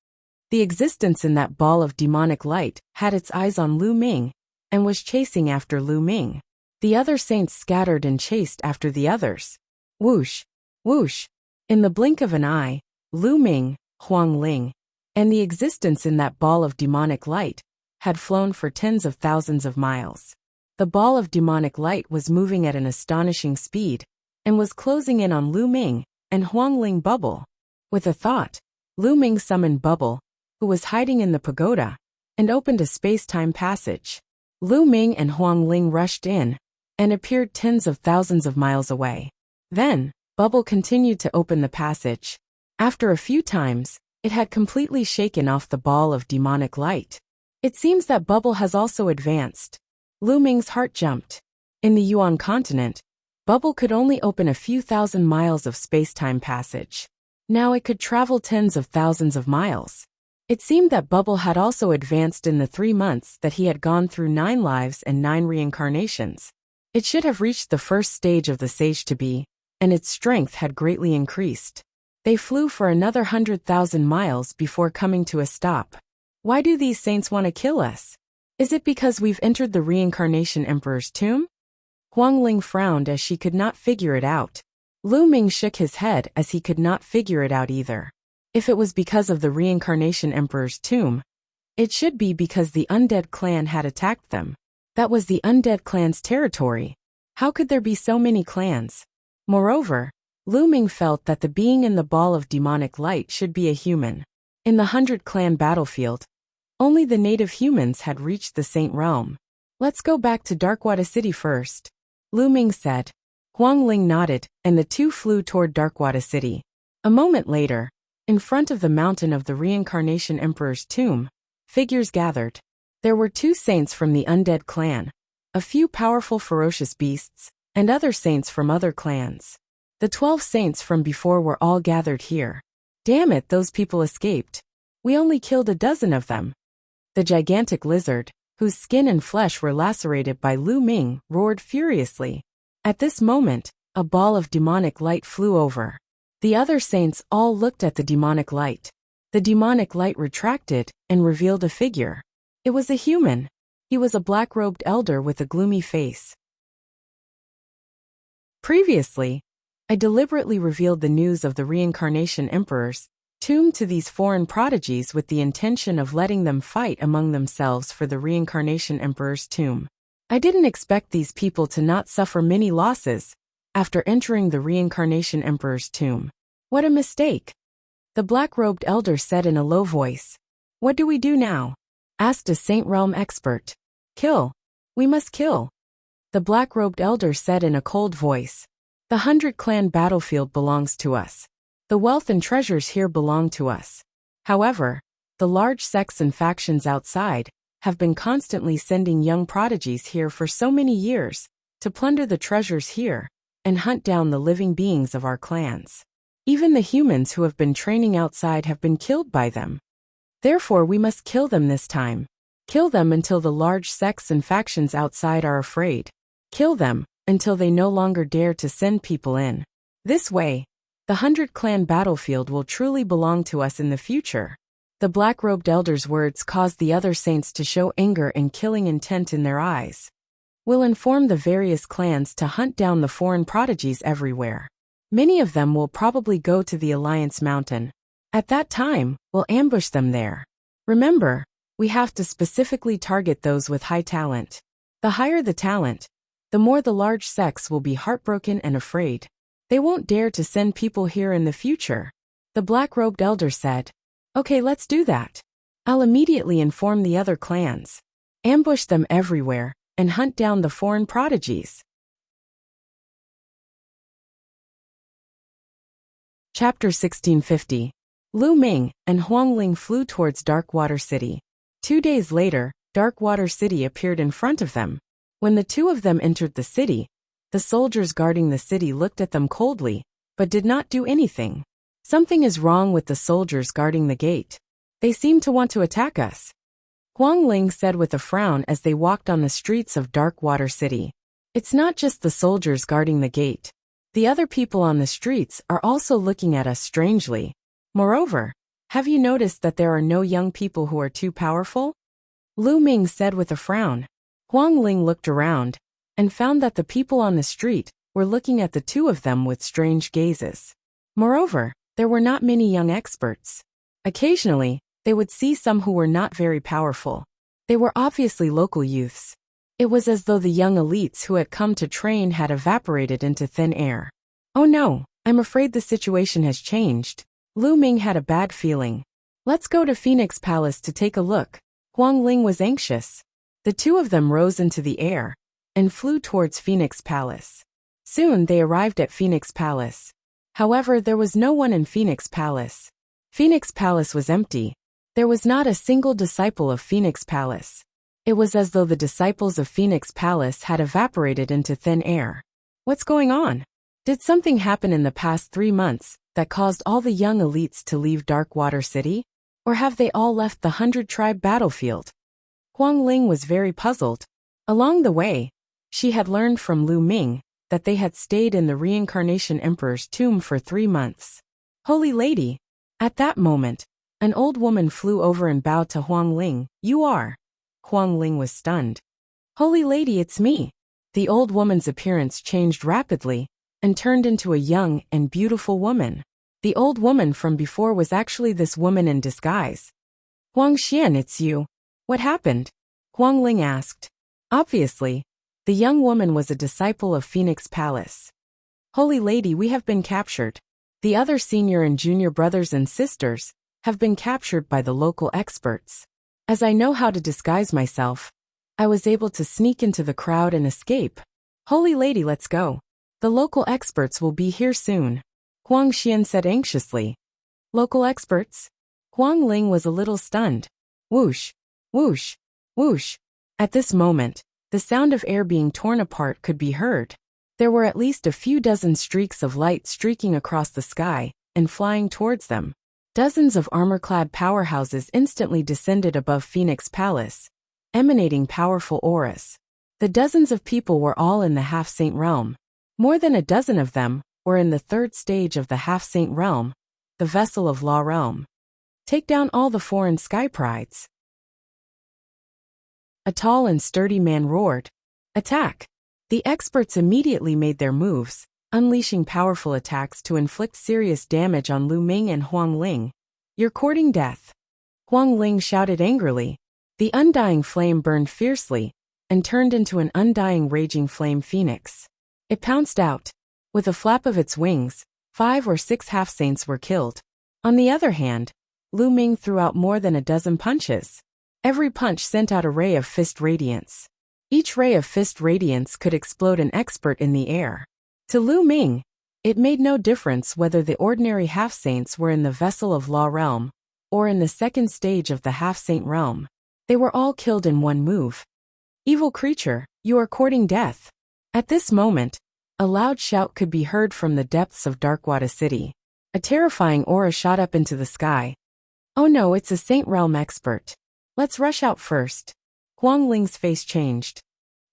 The existence in that ball of demonic light had its eyes on Lu Ming and was chasing after Lu Ming. The other saints scattered and chased after the others. Whoosh! Whoosh! In the blink of an eye, Lu Ming, Huang Ling, and the existence in that ball of demonic light had flown for tens of thousands of miles. The ball of demonic light was moving at an astonishing speed and was closing in on Lu Ming and Huang Ling Bubble. With a thought, Lu Ming summoned Bubble, who was hiding in the pagoda, and opened a space-time passage. Lu Ming and Huang Ling rushed in and appeared tens of thousands of miles away. Then, Bubble continued to open the passage. After a few times, it had completely shaken off the ball of demonic light. It seems that Bubble has also advanced. Lu Ming's heart jumped. In the Yuan continent, Bubble could only open a few thousand miles of space-time passage. Now it could travel tens of thousands of miles. It seemed that Bubble had also advanced in the 3 months that he had gone through 9 lives and 9 reincarnations. It should have reached the first stage of the Sage to Be, and its strength had greatly increased. They flew for another 100,000 miles before coming to a stop. "Why do these saints want to kill us? Is it because we've entered the Reincarnation Emperor's tomb?" Huang Ling frowned as she could not figure it out. Lu Ming shook his head as he could not figure it out either. If it was because of the Reincarnation Emperor's tomb, it should be because the undead clan had attacked them. That was the undead clan's territory. How could there be so many clans? Moreover, Lu Ming felt that the being in the ball of demonic light should be a human. In the 100-clan battlefield, only the native humans had reached the Saint Realm. "Let's go back to Darkwada City first," Lu Ming said. Huang Ling nodded, and the 2 flew toward Darkwada City. A moment later, in front of the mountain of the Reincarnation Emperor's tomb, figures gathered. There were 2 saints from the undead clan, a few powerful ferocious beasts, and other saints from other clans. The 12 saints from before were all gathered here. "Damn it, those people escaped. We only killed a dozen of them." The gigantic lizard, whose skin and flesh were lacerated by Lu Ming, roared furiously. At this moment, a ball of demonic light flew over. The other saints all looked at the demonic light. The demonic light retracted and revealed a figure. It was a human. He was a black-robed elder with a gloomy face. Previously, I deliberately revealed the news of the reincarnation emperor's tomb to these foreign prodigies with the intention of letting them fight among themselves for the reincarnation emperor's tomb. I didn't expect these people to not suffer many losses after entering the reincarnation emperor's tomb. What a mistake! The black-robed elder said in a low voice. What do we do now? Asked a Saint Realm expert. Kill. We must kill. The black-robed elder said in a cold voice. The 100-clan battlefield belongs to us. The wealth and treasures here belong to us. However, the large sects and factions outside have been constantly sending young prodigies here for so many years to plunder the treasures here and hunt down the living beings of our clans. Even the humans who have been training outside have been killed by them. Therefore, we must kill them this time. Kill them until the large sects and factions outside are afraid. Kill them until they no longer dare to send people in. This way, the 100-clan battlefield will truly belong to us in the future. The black-robed elder's words caused the other saints to show anger and killing intent in their eyes. We'll inform the various clans to hunt down the foreign prodigies everywhere. Many of them will probably go to the Alliance Mountain. At that time, we'll ambush them there. Remember, we have to specifically target those with high talent. The higher the talent, the more the large sects will be heartbroken and afraid. They won't dare to send people here in the future. The black-robed elder said. Okay, let's do that. I'll immediately inform the other clans. Ambush them everywhere and hunt down the foreign prodigies. Chapter 1650. Lu Ming and Huang Ling flew towards Darkwater City. 2 days later, Darkwater City appeared in front of them. When the two of them entered the city, the soldiers guarding the city looked at them coldly, but did not do anything. Something is wrong with the soldiers guarding the gate. They seem to want to attack us. Huang Ling said with a frown as they walked on the streets of Darkwater City. It's not just the soldiers guarding the gate. The other people on the streets are also looking at us strangely. Moreover, have you noticed that there are no young people who are too powerful? Lu Ming said with a frown. Huang Ling looked around and found that the people on the street were looking at the two of them with strange gazes. Moreover, there were not many young experts. Occasionally, they would see some who were not very powerful. They were obviously local youths. It was as though the young elites who had come to train had evaporated into thin air. Oh no, I'm afraid the situation has changed. Lu Ming had a bad feeling. Let's go to Phoenix Palace to take a look. Huang Ling was anxious. The two of them rose into the air and flew towards Phoenix Palace. Soon they arrived at Phoenix Palace. However, there was no one in Phoenix Palace. Phoenix Palace was empty. There was not a single disciple of Phoenix Palace. It was as though the disciples of Phoenix Palace had evaporated into thin air. What's going on? Did something happen in the past 3 months that caused all the young elites to leave Darkwater City? Or have they all left the 100-tribe battlefield? Huang Ling was very puzzled. Along the way, she had learned from Lu Ming that they had stayed in the reincarnation emperor's tomb for 3 months. Holy Lady! At that moment, an old woman flew over and bowed to Huang Ling. You are. Huang Ling was stunned. Holy Lady, it's me. The old woman's appearance changed rapidly and turned into a young and beautiful woman. The old woman from before was actually this woman in disguise. Huang Xian, it's you. What happened? Huang Ling asked. Obviously, the young woman was a disciple of Phoenix Palace. Holy Lady, we have been captured. The other senior and junior brothers and sisters have been captured by the local experts. As I know how to disguise myself, I was able to sneak into the crowd and escape. Holy Lady, let's go. The local experts will be here soon. Huang Xian said anxiously. Local experts? Huang Ling was a little stunned. Whoosh, whoosh, whoosh. At this moment, the sound of air being torn apart could be heard. There were at least a few dozen streaks of light streaking across the sky and flying towards them. Dozens of armor-clad powerhouses instantly descended above Phoenix Palace, emanating powerful auras. The dozens of people were all in the half-saint realm. More than a dozen of them were in the 3rd stage of the half-saint realm, the vessel of law realm. Take down all the foreign sky prides. A tall and sturdy man roared, "Attack!" The experts immediately made their moves, unleashing powerful attacks to inflict serious damage on Lu Ming and Huang Ling. "You're courting death!" Huang Ling shouted angrily. The undying flame burned fiercely and turned into an undying raging flame phoenix. It pounced out. With a flap of its wings, 5 or 6 half-saints were killed. On the other hand, Lu Ming threw out more than a dozen punches. Every punch sent out a ray of fist radiance. Each ray of fist radiance could explode an expert in the air. To Lu Ming, it made no difference whether the ordinary half-saints were in the vessel of law realm or in the second stage of the half-saint realm. They were all killed in one move. "Evil creature, you are courting death." At this moment, a loud shout could be heard from the depths of Darkwater City. A terrifying aura shot up into the sky. "Oh no, it's a Saint Realm expert. Let's rush out first." Huang Ling's face changed.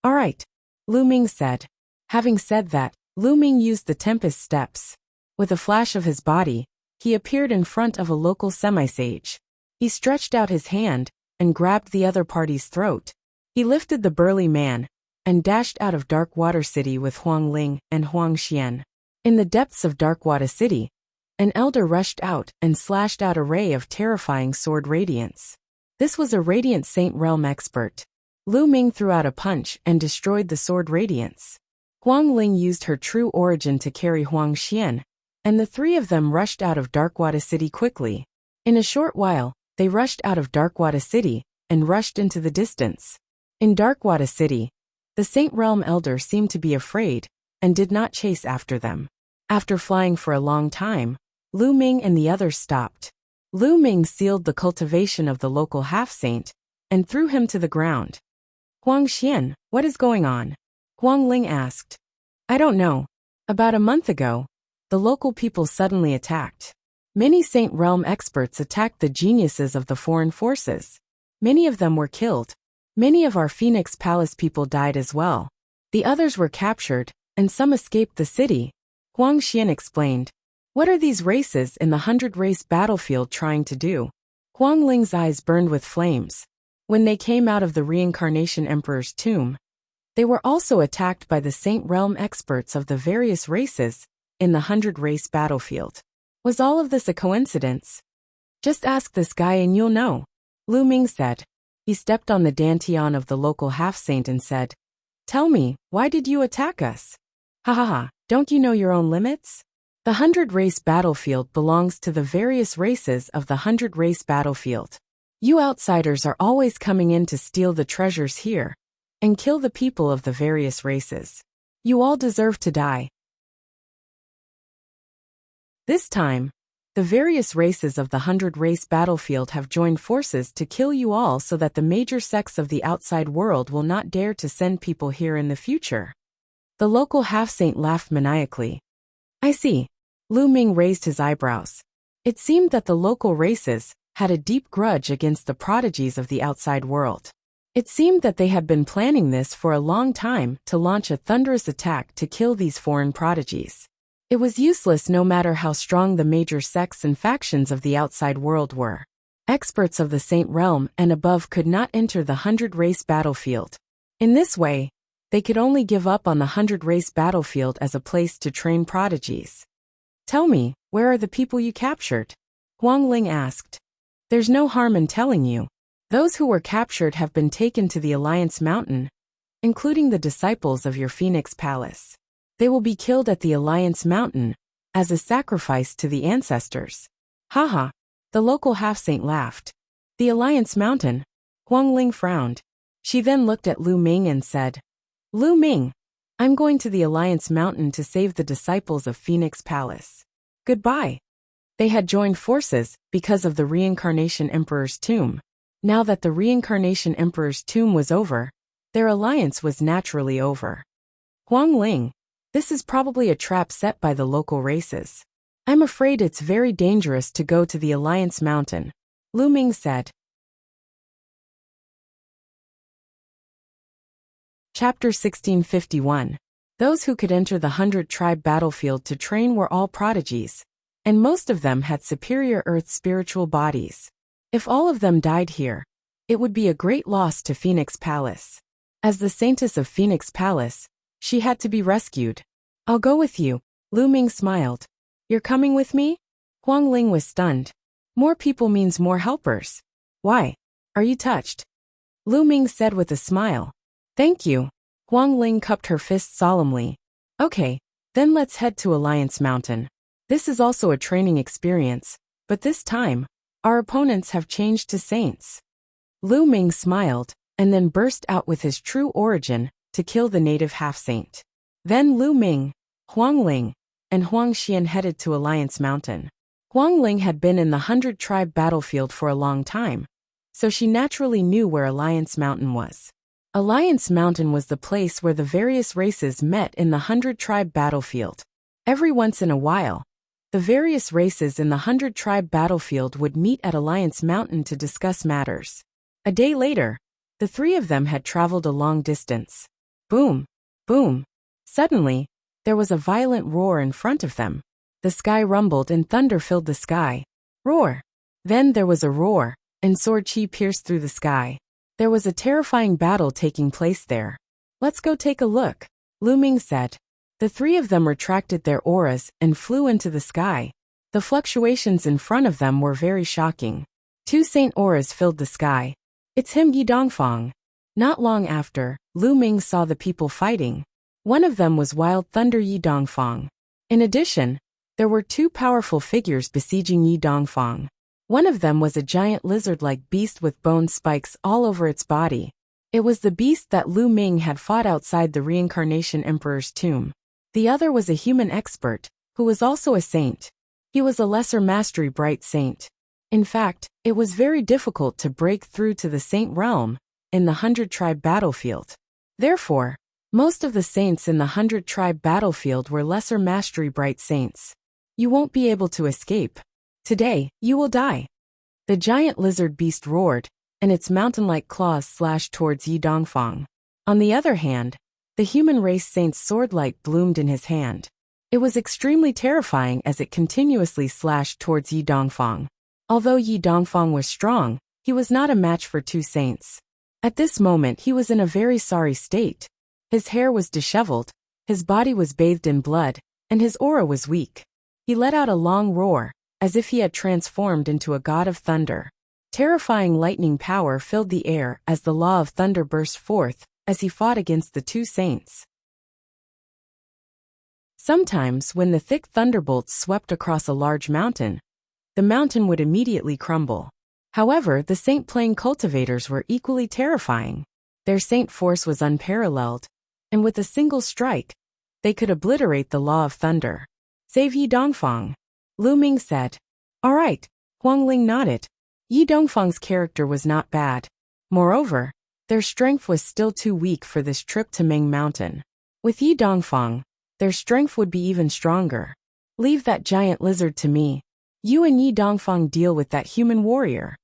"All right," Lu Ming said. Having said that, Lu Ming used the Tempest Steps. With a flash of his body, he appeared in front of a local semi-sage. He stretched out his hand and grabbed the other party's throat. He lifted the burly man and dashed out of Darkwater City with Huang Ling and Huang Xian. In the depths of Darkwater City, an elder rushed out and slashed out a ray of terrifying sword radiance. This was a Radiant Saint Realm expert. Lu Ming threw out a punch and destroyed the sword radiance. Huang Ling used her true origin to carry Huang Xian, and the three of them rushed out of Darkwater City quickly. In a short while, they rushed out of Darkwater City and rushed into the distance. In Darkwater City, the Saint Realm Elder seemed to be afraid and did not chase after them. After flying for a long time, Lu Ming and the others stopped. Lu Ming sealed the cultivation of the local half-saint and threw him to the ground. "Huang Xian, what is going on?" Huang Ling asked. "I don't know. About a month ago, the local people suddenly attacked. Many Saint Realm experts attacked the geniuses of the foreign forces. Many of them were killed. Many of our Phoenix Palace people died as well. The others were captured, and some escaped the city," Huang Xian explained. "What are these races in the 100-race battlefield trying to do?" Huang Ling's eyes burned with flames. When they came out of the Reincarnation Emperor's tomb, they were also attacked by the Saint Realm experts of the various races in the 100-race battlefield. Was all of this a coincidence? "Just ask this guy and you'll know," Lu Ming said. He stepped on the dantian of the local half-saint and said, "Tell me, why did you attack us?" "Ha ha ha, don't you know your own limits? The 100-race battlefield belongs to the various races of the 100-race battlefield. You outsiders are always coming in to steal the treasures here and kill the people of the various races. You all deserve to die." This time, the various races of the 100-race battlefield have joined forces to kill you all so that the major sects of the outside world will not dare to send people here in the future. The local half-saint laughed maniacally. "I see." Lu Ming raised his eyebrows. It seemed that the local races had a deep grudge against the prodigies of the outside world. It seemed that they had been planning this for a long time to launch a thunderous attack to kill these foreign prodigies. It was useless no matter how strong the major sects and factions of the outside world were. Experts of the Saint Realm and above could not enter the 100-race battlefield. In this way, they could only give up on the 100-race battlefield as a place to train prodigies. "Tell me, where are the people you captured?" Huang Ling asked. "There's no harm in telling you. Those who were captured have been taken to the Alliance Mountain, including the disciples of your Phoenix Palace. They will be killed at the Alliance Mountain as a sacrifice to the ancestors." "Haha," the local half-saint laughed. "The Alliance Mountain?" Huang Ling frowned. She then looked at Lu Ming and said, "Lu Ming, I'm going to the Alliance Mountain to save the disciples of Phoenix Palace. Goodbye." They had joined forces because of the Reincarnation Emperor's tomb. Now that the Reincarnation Emperor's tomb was over, their alliance was naturally over. "Huang Ling, this is probably a trap set by the local races. I'm afraid it's very dangerous to go to the Alliance Mountain," Lu Ming said. Chapter 1651. Those who could enter the 100-tribe battlefield to train were all prodigies, and most of them had superior earth spiritual bodies. If all of them died here, It would be a great loss to Phoenix Palace. As the Saintess of Phoenix Palace, she had to be rescued. I'll go with you, Lu Ming smiled. You're coming with me? Huang Ling was stunned. More people means more helpers. Why? Are you touched? Lu Ming said with a smile. Thank you. Huang Ling cupped her fist solemnly. Okay, then let's head to Alliance Mountain. This is also a training experience, but this time, our opponents have changed to saints. Lu Ming smiled, and then burst out with his true origin, to kill the native half-saint. Then Lu Ming, Huang Ling, and Huang Xian headed to Alliance Mountain. Huang Ling had been in the 100-tribe battlefield for a long time, so she naturally knew where Alliance Mountain was. Alliance Mountain was the place where the various races met in the 100-tribe battlefield. Every once in a while, the various races in the 100-tribe battlefield would meet at Alliance Mountain to discuss matters. A day later, the three of them had traveled a long distance. Boom! Boom! Suddenly, there was a violent roar in front of them. The sky rumbled and thunder filled the sky. Roar! Then there was a roar, and sword chi pierced through the sky. There was a terrifying battle taking place there. Let's go take a look, Lu Ming said. The three of them retracted their auras and flew into the sky. The fluctuations in front of them were very shocking. 2 saint auras filled the sky. It's him, Yi Dongfang. Not long after, Lu Ming saw the people fighting. One of them was Wild Thunder Yi Dongfang. In addition, there were 2 powerful figures besieging Yi Dongfang. One of them was a giant lizard-like beast with bone spikes all over its body. It was the beast that Lu Ming had fought outside the Reincarnation Emperor's tomb. The other was a human expert, who was also a saint. He was a lesser mastery bright saint. In fact, it was very difficult to break through to the saint realm in the 100-tribe battlefield. Therefore, most of the saints in the 100-tribe battlefield were lesser mastery bright saints. You won't be able to escape. Today, you will die. The giant lizard beast roared, and its mountain-like claws slashed towards Yi Dongfang. On the other hand, the human race saint's sword light bloomed in his hand. It was extremely terrifying as it continuously slashed towards Yi Dongfang. Although Yi Dongfang was strong, he was not a match for 2 saints. At this moment he was in a very sorry state. His hair was disheveled, his body was bathed in blood, and his aura was weak. He let out a long roar, as if he had transformed into a god of thunder. Terrifying lightning power filled the air as the law of thunder burst forth, as he fought against the 2 saints. Sometimes when the thick thunderbolts swept across a large mountain, the mountain would immediately crumble. However, the saint plane cultivators were equally terrifying. Their saint force was unparalleled, and with a single strike, they could obliterate the law of thunder. Save Yi Dongfang, Lu Ming said. All right, Huang Ling nodded. Yi Dongfang's character was not bad. Moreover, their strength was still too weak for this trip to Meng Mountain. With Yi Dongfang, their strength would be even stronger. Leave that giant lizard to me. You and Yi Dongfang deal with that human warrior,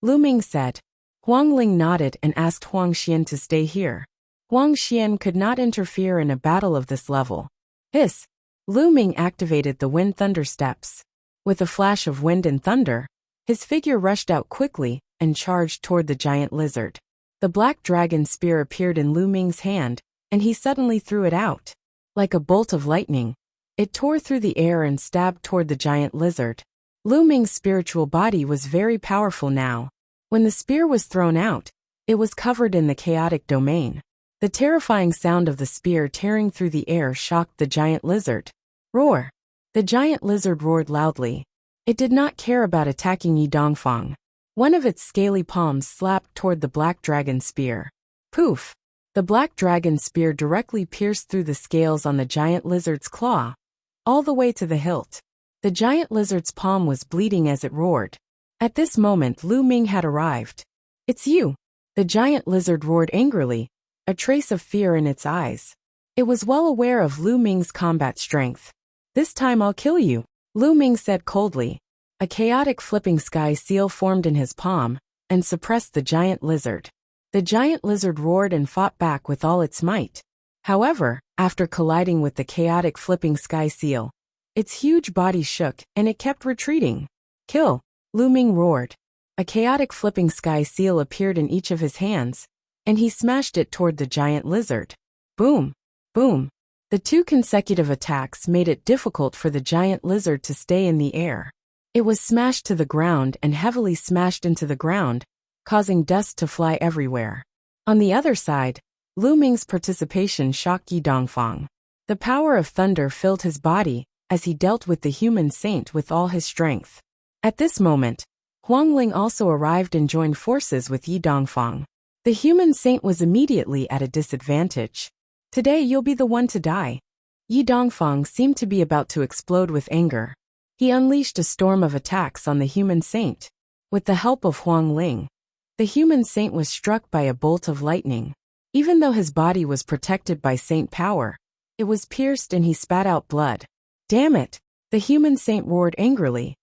Lu Ming said. Huang Ling nodded and asked Huang Xian to stay here. Huang Xian could not interfere in a battle of this level. Hiss! Lu Ming activated the wind thunder steps. With a flash of wind and thunder, his figure rushed out quickly and charged toward the giant lizard. The black dragon spear appeared in Lu Ming's hand, and he suddenly threw it out. Like a bolt of lightning, it tore through the air and stabbed toward the giant lizard. Lu Ming's spiritual body was very powerful now. When the spear was thrown out, it was covered in the chaotic domain. The terrifying sound of the spear tearing through the air shocked the giant lizard. Roar! The giant lizard roared loudly. It did not care about attacking Yi Dongfang. One of its scaly palms slapped toward the black dragon spear. Poof! The black dragon spear directly pierced through the scales on the giant lizard's claw, all the way to the hilt. The giant lizard's palm was bleeding as it roared. At this moment Lu Ming had arrived. It's you! The giant lizard roared angrily, a trace of fear in its eyes. It was well aware of Lu Ming's combat strength. This time I'll kill you, Lu Ming said coldly. A chaotic flipping sky seal formed in his palm, and suppressed the giant lizard. The giant lizard roared and fought back with all its might. However, after colliding with the chaotic flipping sky seal, its huge body shook and it kept retreating. Kill! Lu Ming roared. A chaotic flipping sky seal appeared in each of his hands, and he smashed it toward the giant lizard. Boom! Boom! The two consecutive attacks made it difficult for the giant lizard to stay in the air. It was smashed to the ground and heavily smashed into the ground, causing dust to fly everywhere. On the other side, Lu Ming's participation shocked Yi Dongfang. The power of thunder filled his body as he dealt with the human saint with all his strength. At this moment, Huang Ling also arrived and joined forces with Yi Dongfang. The human saint was immediately at a disadvantage. Today you'll be the one to die. Yi Dongfang seemed to be about to explode with anger. He unleashed a storm of attacks on the human saint. With the help of Huang Ling, the human saint was struck by a bolt of lightning. Even though his body was protected by saint power, it was pierced and he spat out blood. Damn it! The human saint roared angrily.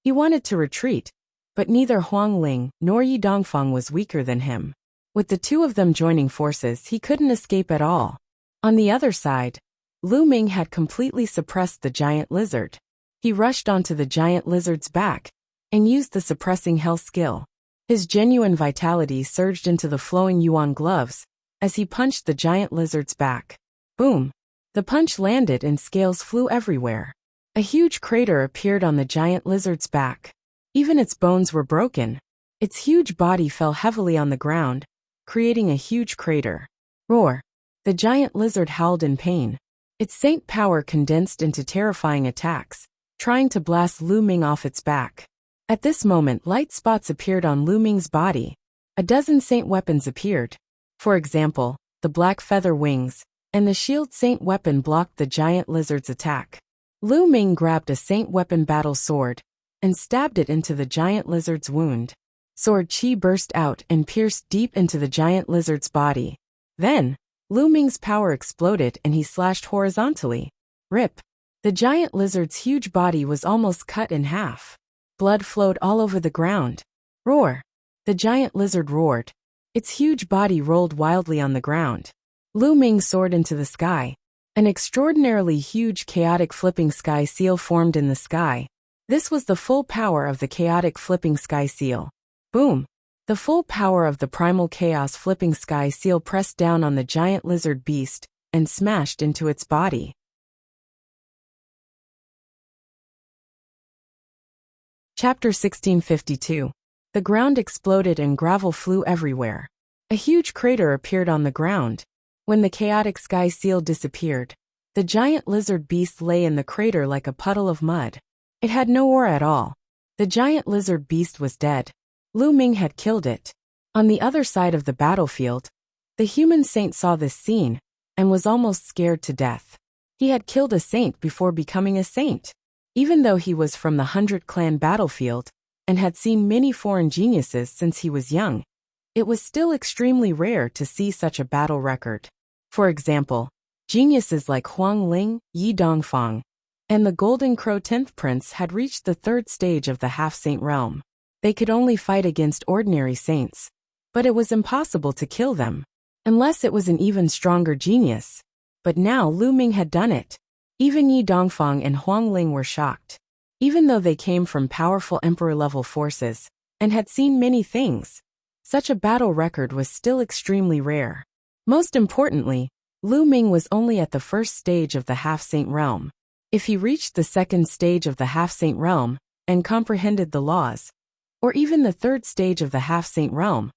He wanted to retreat, but neither Huang Ling nor Yi Dongfang was weaker than him. With the two of them joining forces, he couldn't escape at all. On the other side, Lu Ming had completely suppressed the giant lizard. He rushed onto the giant lizard's back and used the suppressing hell skill. His genuine vitality surged into the flowing yuan gloves as he punched the giant lizard's back. Boom! The punch landed and scales flew everywhere. A huge crater appeared on the giant lizard's back. Even its bones were broken. Its huge body fell heavily on the ground, creating a huge crater. Roar! The giant lizard howled in pain. Its saint power condensed into terrifying attacks, trying to blast Lu Ming off its back. At this moment, light spots appeared on Lu Ming's body. A dozen saint weapons appeared. For example, the black feather wings and the shield saint weapon blocked the giant lizard's attack. Lu Ming grabbed a saint weapon battle sword and stabbed it into the giant lizard's wound. Sword chi burst out and pierced deep into the giant lizard's body. Then, Lu Ming's power exploded and he slashed horizontally. Rip! The giant lizard's huge body was almost cut in half. Blood flowed all over the ground. Roar! The giant lizard roared. Its huge body rolled wildly on the ground. Lu Ming soared into the sky. An extraordinarily huge chaotic flipping sky seal formed in the sky. This was the full power of the chaotic flipping sky seal. Boom! The full power of the primal chaos flipping sky seal pressed down on the giant lizard beast and smashed into its body. Chapter 1652. The ground exploded and gravel flew everywhere. A huge crater appeared on the ground. When the chaotic sky seal disappeared, the giant lizard beast lay in the crater like a puddle of mud. It had no aura at all. The giant lizard beast was dead. Lu Ming had killed it. On the other side of the battlefield, the human saint saw this scene and was almost scared to death. He had killed a saint before becoming a saint. Even though he was from the 100 Clan battlefield and had seen many foreign geniuses since he was young, it was still extremely rare to see such a battle record. For example, geniuses like Huang Ling, Yi Dongfang, and the Golden Crow 10th Prince had reached the third stage of the half-saint realm. They could only fight against ordinary saints, but it was impossible to kill them, unless it was an even stronger genius. But now Lu Ming had done it. Even Yi Dongfang and Huang Ling were shocked. Even though they came from powerful emperor-level forces and had seen many things, such a battle record was still extremely rare. Most importantly, Lu Ming was only at the first stage of the half-saint realm. If he reached the second stage of the half-saint realm and comprehended the laws, or even the third stage of the half-saint realm,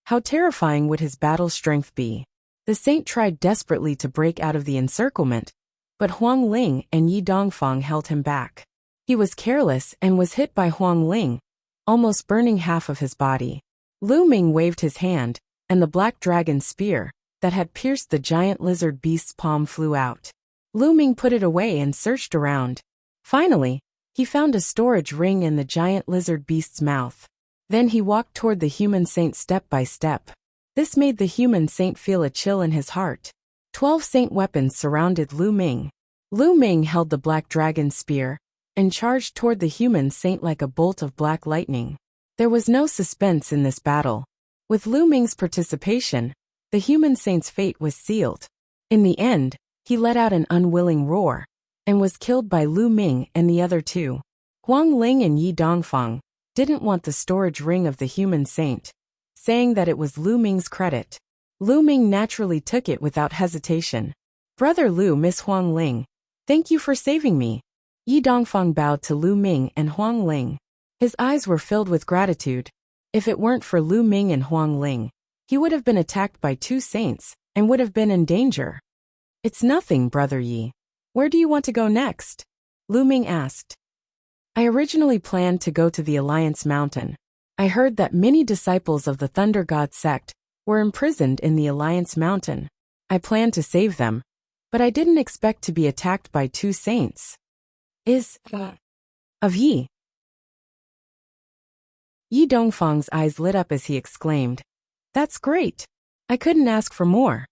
how terrifying would his battle strength be? The saint tried desperately to break out of the encirclement, but Huang Ling and Yi Dongfang held him back. He was careless and was hit by Huang Ling, almost burning half of his body. Lu Ming waved his hand, and the black dragon spear that had pierced the giant lizard beast's palm flew out. Lu Ming put it away and searched around. Finally, he found a storage ring in the giant lizard beast's mouth. Then he walked toward the human saint step by step. This made the human saint feel a chill in his heart. 12 saint weapons surrounded Lu Ming. Lu Ming held the black dragon spear and charged toward the human saint like a bolt of black lightning. There was no suspense in this battle. With Lu Ming's participation, the human saint's fate was sealed. In the end, he let out an unwilling roar and was killed by Lu Ming and the other two. Huang Ling and Yi Dongfang didn't want the storage ring of the human saint, saying that it was Lu Ming's credit. Lu Ming naturally took it without hesitation. Brother Lu, Miss Huang Ling, thank you for saving me. Yi Dongfang bowed to Lu Ming and Huang Ling. His eyes were filled with gratitude. If it weren't for Lu Ming and Huang Ling, he would have been attacked by two saints and would have been in danger. It's nothing, Brother Yi. Where do you want to go next? Lu Ming asked. I originally planned to go to the Alliance Mountain. I heard that many disciples of the Thunder God sect were imprisoned in the Alliance Mountain. I planned to save them, but I didn't expect to be attacked by two saints. Of Yi. Yi Dongfang's eyes lit up as he exclaimed, That's great! I couldn't ask for more.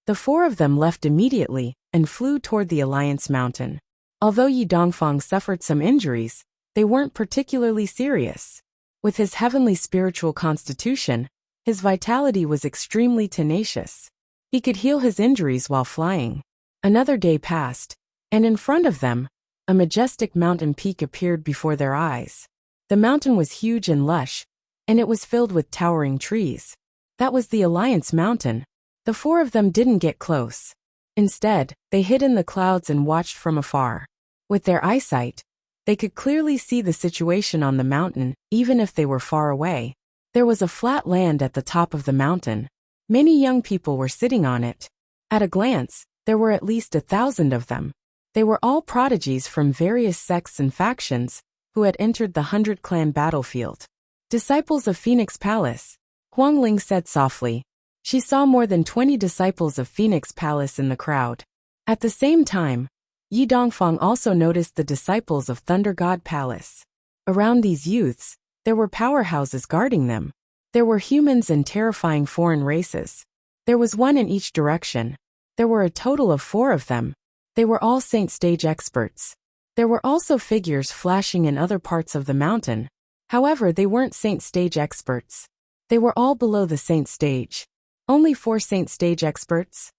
The four of them left immediately and flew toward the Alliance Mountain. Although Yi Dongfang suffered some injuries, they weren't particularly serious. With his heavenly spiritual constitution, his vitality was extremely tenacious. He could heal his injuries while flying. Another day passed, and in front of them, a majestic mountain peak appeared before their eyes. The mountain was huge and lush, and it was filled with towering trees. That was the Alliance Mountain. The four of them didn't get close. Instead, they hid in the clouds and watched from afar. With their eyesight, they could clearly see the situation on the mountain, even if they were far away. There was a flat land at the top of the mountain. Many young people were sitting on it. At a glance, there were at least 1,000 of them. They were all prodigies from various sects and factions who had entered the 100-clan battlefield. Disciples of Phoenix Palace, Huang Ling said softly. She saw more than 20 disciples of Phoenix Palace in the crowd. At the same time, Yi Dongfang also noticed the disciples of Thunder God Palace. Around these youths, there were powerhouses guarding them. There were humans and terrifying foreign races. There was one in each direction. There were a total of 4 of them. They were all saint stage experts. There were also figures flashing in other parts of the mountain. However, they weren't saint stage experts. They were all below the saint stage. Only 4 saint stage experts?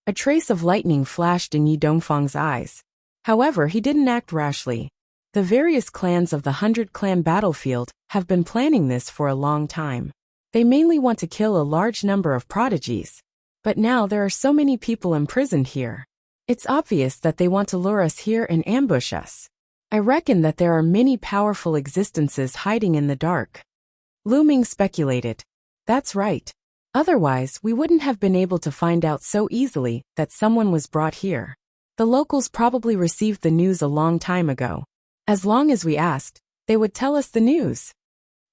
A trace of lightning flashed in Yi Dongfang's eyes. However, he didn't act rashly. The various clans of the 100-clan battlefield have been planning this for a long time. They mainly want to kill a large number of prodigies. But now there are so many people imprisoned here. It's obvious that they want to lure us here and ambush us. I reckon that there are many powerful existences hiding in the dark. Lu Ming speculated. That's right. Otherwise, we wouldn't have been able to find out so easily that someone was brought here. The locals probably received the news a long time ago. As long as we asked, they would tell us the news.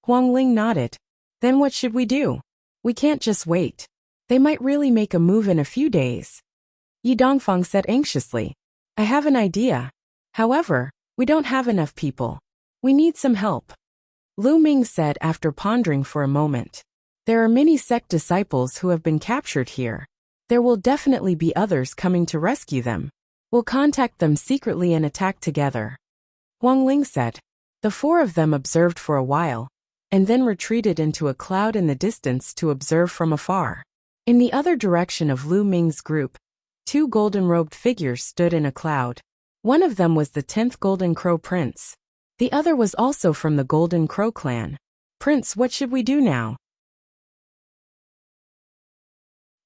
Huang Ling nodded. Then what should we do? We can't just wait. They might really make a move in a few days. Yi Dongfang said anxiously. I have an idea. However, we don't have enough people. We need some help. Lu Ming said after pondering for a moment. There are many sect disciples who have been captured here. There will definitely be others coming to rescue them. We'll contact them secretly and attack together. Huang Ling said. The 4 of them observed for a while, and then retreated into a cloud in the distance to observe from afar. In the other direction of Lu Ming's group, 2 golden-robed figures stood in a cloud. One of them was the 10th Golden Crow Prince. The other was also from the Golden Crow clan. Prince, what should we do now?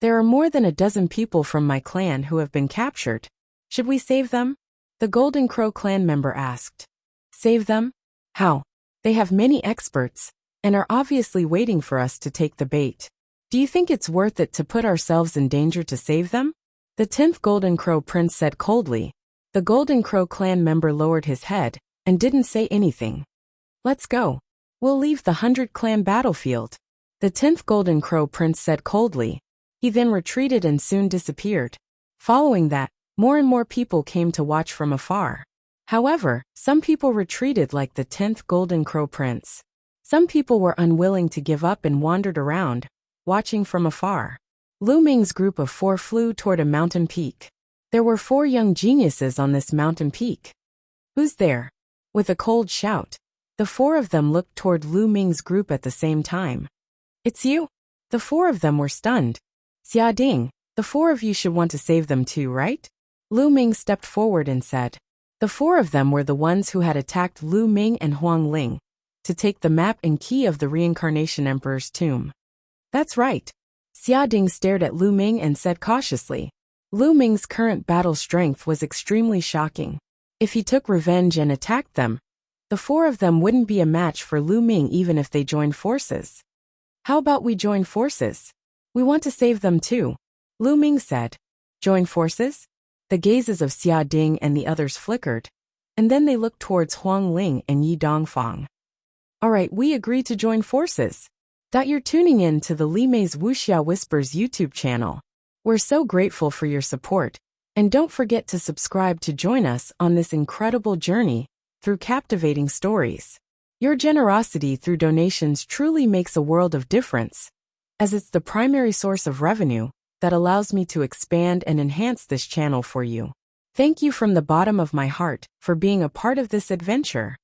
There are more than a dozen people from my clan who have been captured. Should we save them? The Golden Crow clan member asked. Save them? How? They have many experts, and are obviously waiting for us to take the bait. Do you think it's worth it to put ourselves in danger to save them? The 10th Golden Crow Prince said coldly. The Golden Crow clan member lowered his head, and didn't say anything. Let's go. We'll leave the 100-clan battlefield. The 10th Golden Crow Prince said coldly. He then retreated and soon disappeared. Following that, more and more people came to watch from afar. However, some people retreated like the 10th Golden Crow Prince. Some people were unwilling to give up and wandered around, watching from afar. Lu Ming's group of 4 flew toward a mountain peak. There were 4 young geniuses on this mountain peak. Who's there? With a cold shout, the 4 of them looked toward Lu Ming's group at the same time. It's you? The 4 of them were stunned. Xia Ding, the 4 of you should want to save them too, right? Lu Ming stepped forward and said. The 4 of them were the ones who had attacked Lu Ming and Huang Ling. to take the map and key of the Reincarnation Emperor's tomb. That's right. Xia Ding stared at Lu Ming and said cautiously. Lu Ming's current battle strength was extremely shocking. If he took revenge and attacked them, the four of them wouldn't be a match for Lu Ming even if they joined forces. How about we join forces? We want to save them too, Lu Ming said. Join forces? The gazes of Xia Ding and the others flickered, and then they looked towards Huang Ling and Yi Dongfang. Alright, we agree to join forces. You're tuning in to the Li Mei's Wuxia Whispers YouTube channel. We're so grateful for your support, and don't forget to subscribe to join us on this incredible journey through captivating stories. Your generosity through donations truly makes a world of difference, as it's the primary source of revenue that allows me to expand and enhance this channel for you. Thank you from the bottom of my heart for being a part of this adventure.